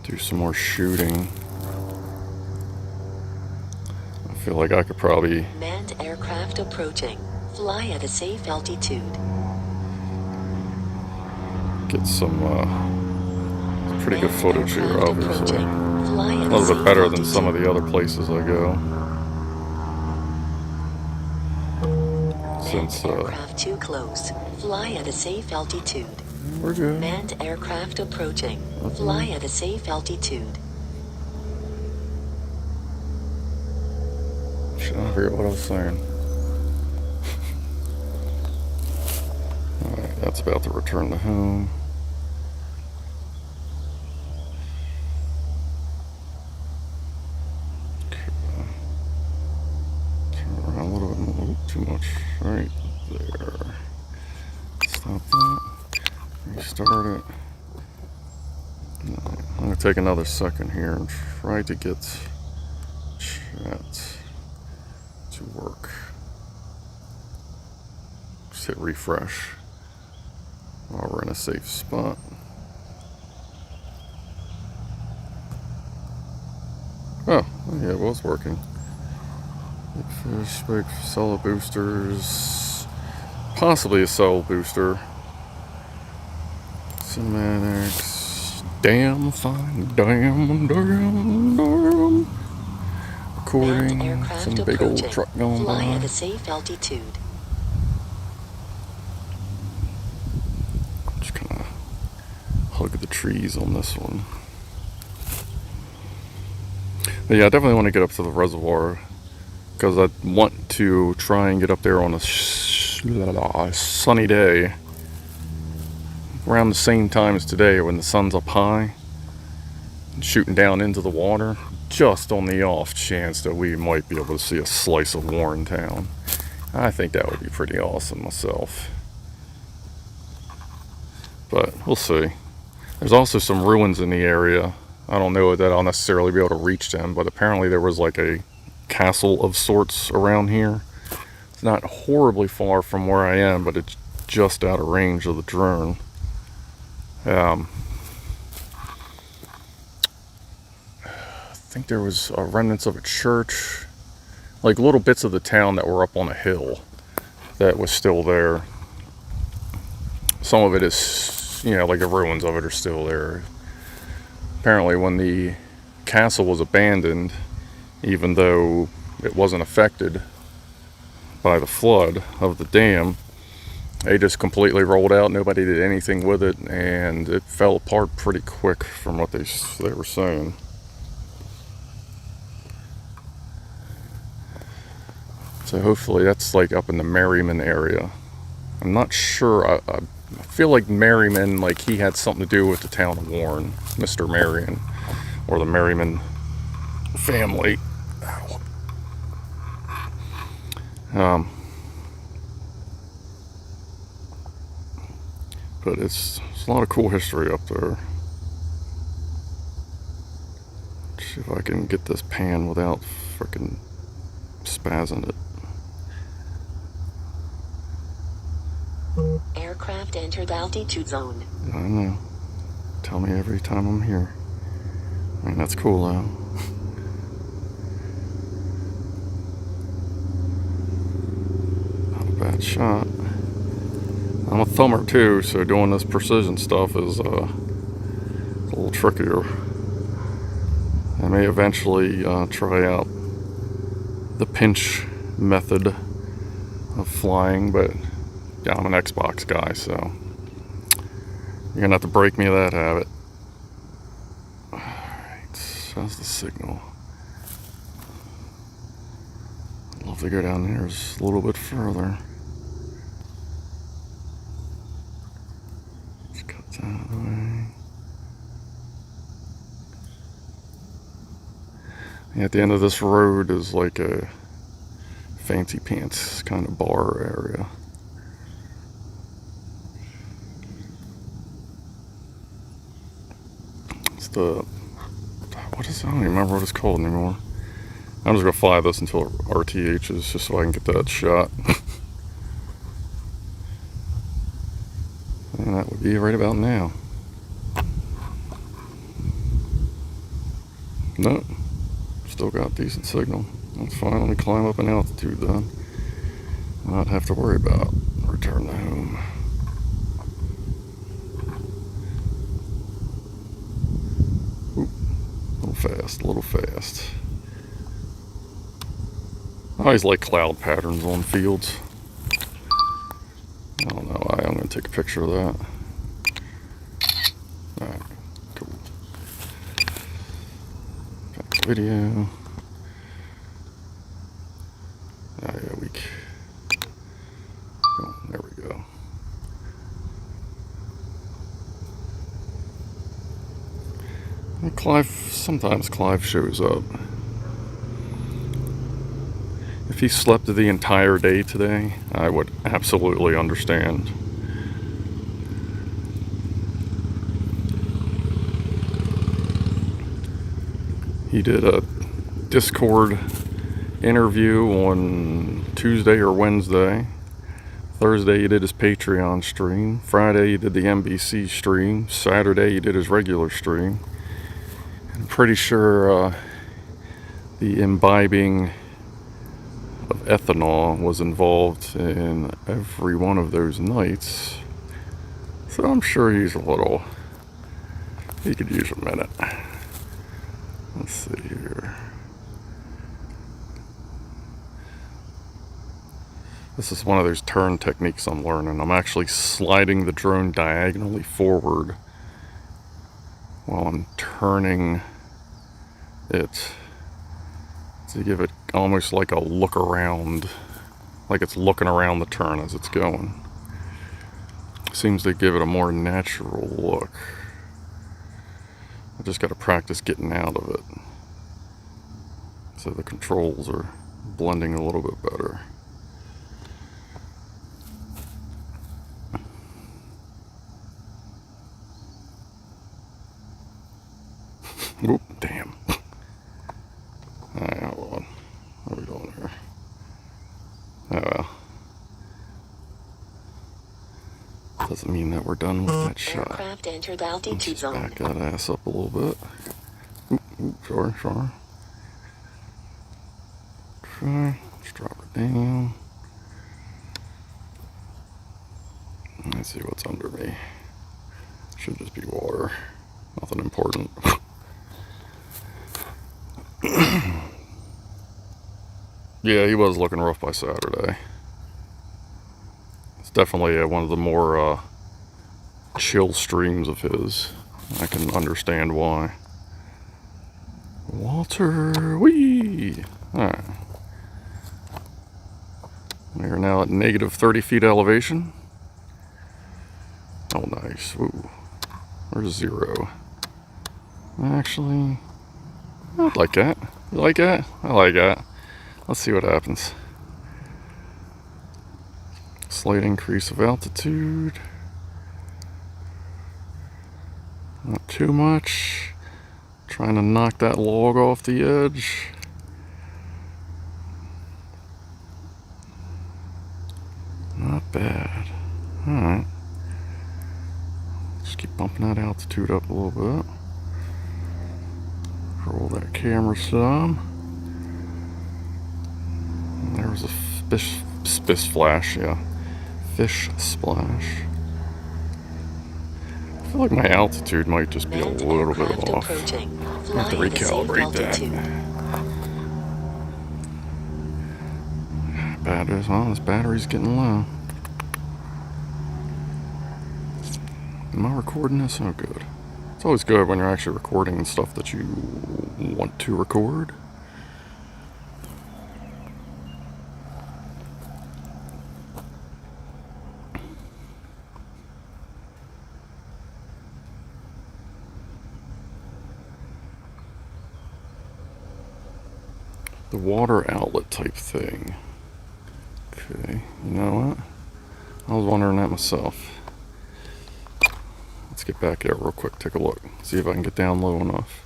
Speaker 1: do some more shooting. I feel like I could probably...
Speaker 2: Manned aircraft approaching. Fly at a safe altitude.
Speaker 1: Get some pretty good footage here, obviously.
Speaker 2: A
Speaker 1: little bit better than some of the other places I go. Since
Speaker 2: aircraft too close. Fly at a safe altitude.
Speaker 1: We're good.
Speaker 2: Manned aircraft approaching. Fly at a safe altitude.
Speaker 1: Shit, I forget what I was saying. Alright, that's about to return to home. Turn around a little bit more. Ooh, too much. Right there. Stop that. Restart it. Right, I'm going to take another second here and try to get chat to work. Just hit refresh while we're in a safe spot. Oh, yeah, it was working. Big fish, big solid boosters, possibly a soul booster. Semantics, damn fine, damn. Recording, some big old truck going
Speaker 2: Fly
Speaker 1: by.
Speaker 2: at a safe altitude.
Speaker 1: Just kind of hug the trees on this one. But yeah, I definitely want to get up to the reservoir because I want to try and get up there on a sunny day around the same time as today when the sun's up high. shooting down into the water, just on the off chance that we might be able to see a slice of Warrentown. I think that would be pretty awesome myself. But we'll see. There's also some ruins in the area. I don't know that I'll necessarily be able to reach them, but apparently there was like a castle of sorts around here. It's not horribly far from where I am, but it's just out of range of the drone. I think there was remnants of a church, like little bits of the town that were up on a hill that was still there. Some of it is, you know, like the ruins of it are still there. Apparently when the castle was abandoned, even though it wasn't affected by the flood of the dam, they just completely rolled out. Nobody did anything with it, and it fell apart pretty quick from what they were saying. So hopefully that's like up in the Merriman area. I'm not sure. I feel like Merriman, like he had something to do with the town of Warren, Mr. Marion, or the Merriman family. But it's a lot of cool history up there. Let's see if I can get this pan without freaking spazzing it.
Speaker 2: Aircraft entered altitude zone.
Speaker 1: I know. Tell me every time I'm here. I mean, that's cool though. Not a bad shot. I'm a thumber too, so doing this precision stuff is a little trickier. I may eventually try out the pinch method of flying, but yeah, I'm an Xbox guy, so you're gonna have to break me of that habit. Alright, how's the signal? I'd love to go down there just a little bit further. Let's cut that out of the way. Yeah, at the end of this road is like a fancy pants kind of bar area. What is it? I don't even remember what it's called anymore. I'm just gonna fly this until RTHs just so I can get that shot. And that would be right about now. Nope. Still got decent signal. That's fine. Let me climb up in altitude then. Not have to worry about return to home. A little fast. I always like cloud patterns on fields. I don't know why. I'm going to take a picture of that. Alright, cool. Back to video. Oh yeah, oh, there we go. And sometimes Clive shows up. If he slept the entire day today, I would absolutely understand. He did a Discord interview on Tuesday or Wednesday. Thursday he did his Patreon stream. Friday he did the NBC stream. Saturday he did his regular stream. I'm pretty sure the imbibing of ethanol was involved in every one of those nights. So I'm sure he could use a minute. Let's see here. This is one of those turn techniques I'm learning. I'm actually sliding the drone diagonally forward while I'm turning it to give it almost like a look around, like it's looking around the turn as it's going. Seems to give it a more natural look. just got to practice getting out of it, so the controls are blending a little bit better. Oop, damn. Alright, hold on. What are we doing here? Oh well. Doesn't mean that we're done with that shot.
Speaker 2: Aircraft entered
Speaker 1: Let's
Speaker 2: altitude
Speaker 1: just
Speaker 2: zone.
Speaker 1: back that ass up a little bit. Oop, oop, sorry. Okay, let's drop it down. Let's see what's under me. Should just be water. Nothing important. Yeah, he was looking rough by Saturday. It's definitely one of the more chill streams of his. I can understand why. Walter, wee! Alright. We are now at negative 30 feet elevation. Oh, nice. Ooh. Where's 0? Actually, I like that. You like that? I like that. Let's see what happens. Slight increase of altitude. Not too much. Trying to knock that log off the edge. Not bad. Alright. Just keep bumping that altitude up a little bit. Roll that camera some. And there was a fish flash, yeah. Fish splash. I feel like my altitude might just be a
Speaker 2: Manned
Speaker 1: little bit
Speaker 2: aircraft
Speaker 1: off.
Speaker 2: approaching.
Speaker 1: I have to
Speaker 2: Fly at a safe
Speaker 1: recalibrate that.
Speaker 2: altitude.
Speaker 1: Batteries, well, this battery's getting low. Am I recording this? Oh, good. It's always good when you're actually recording stuff that you want to record. The water outlet type thing. Okay, you know what? I was wondering that myself. Let's get back there real quick, take a look. See if I can get down low enough.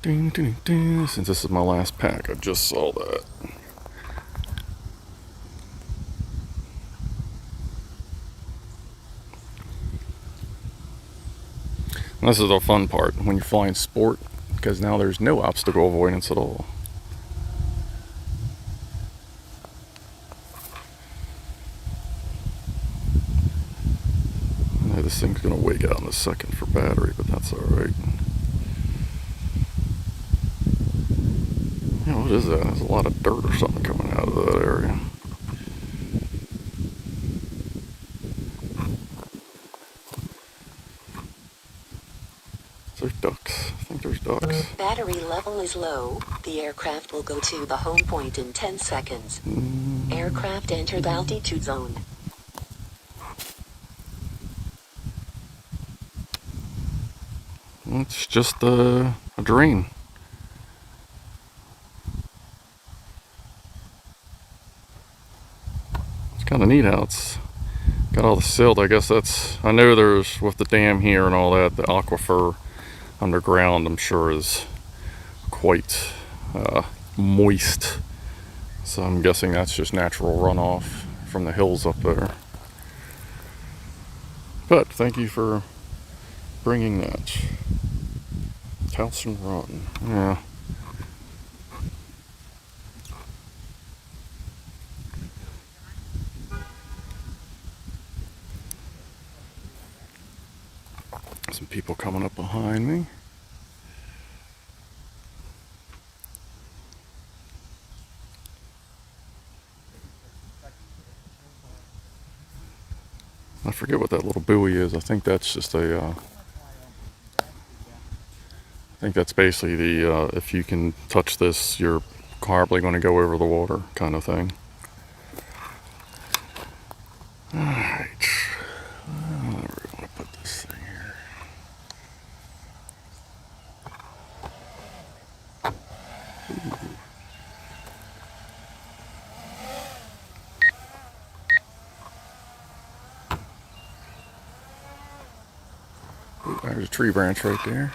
Speaker 1: Ding, ding, ding. Since this is my last pack, I just saw that. And this is the fun part when you're flying sport, because now there's no obstacle avoidance at all. I know this thing's gonna wake out in a second for battery, but that's alright. Yeah, what is that? There's a lot of dirt or something coming out of that area. There's ducks. I think there's ducks.
Speaker 2: Battery level is low. The aircraft will go to the home point in 10 seconds. Aircraft entered altitude zone.
Speaker 1: It's just a drain. It's kind of neat how it's got all the silt. I guess that's, I know there's, with the dam here and all that, the aquifer underground, I'm sure, is quite moist. So I'm guessing that's just natural runoff from the hills up there. But thank you for bringing that. Towson Run. Yeah. Some people coming up behind me. I forget what that little buoy is. I think that's just a I think that's basically the if you can touch this, you're probably going to go over the water kind of thing. Alright. Where do we want to put this thing here? Ooh, there's a tree branch right there.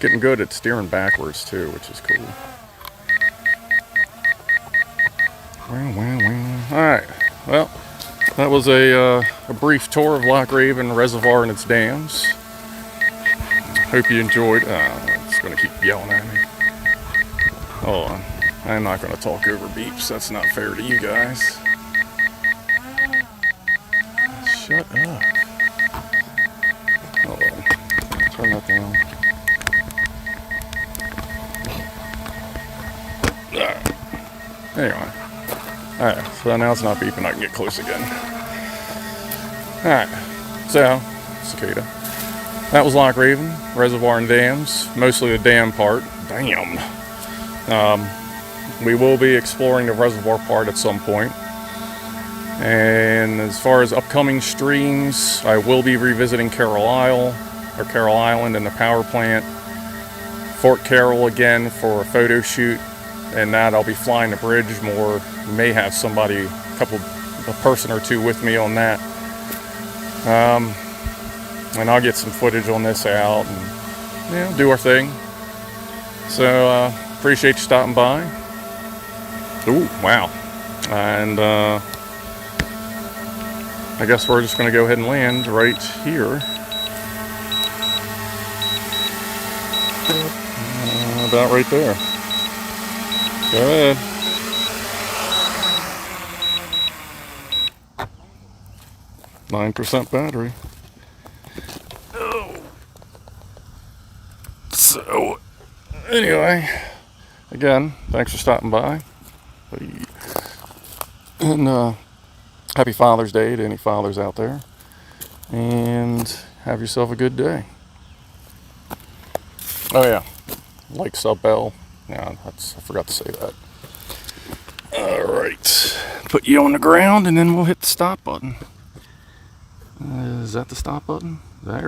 Speaker 1: Getting good at steering backwards too, which is cool. Alright, well, that was a brief tour of Loch Raven Reservoir and its dams. Hope you enjoyed. It's going to keep yelling at me. Hold on. I'm not going to talk over beeps. That's not fair to you guys. Shut up. Hold on. Turn that down. Anyway. Alright, so now it's not beeping. I can get close again. Alright. So, cicada. That was Loch Raven Reservoir and dams. Mostly the dam part. Damn. We will be exploring the reservoir part at some point. And as far as upcoming streams, I will be revisiting Carroll Island and the power plant. Fort Carroll again for a photo shoot. And that I'll be flying the bridge more. May have somebody, a person or two with me on that. And I'll get some footage on this out and do our thing. So appreciate you stopping by. Ooh, wow. And I guess we're just going to go ahead and land right here. About right there. Go ahead. %9 battery. Oh. So, anyway, again, thanks for stopping by. And happy Father's Day to any fathers out there. And have yourself a good day. Oh yeah, like, sub, bell. Yeah, I forgot to say that. Alright, put you on the ground and then we'll hit the stop button. Is that the stop button?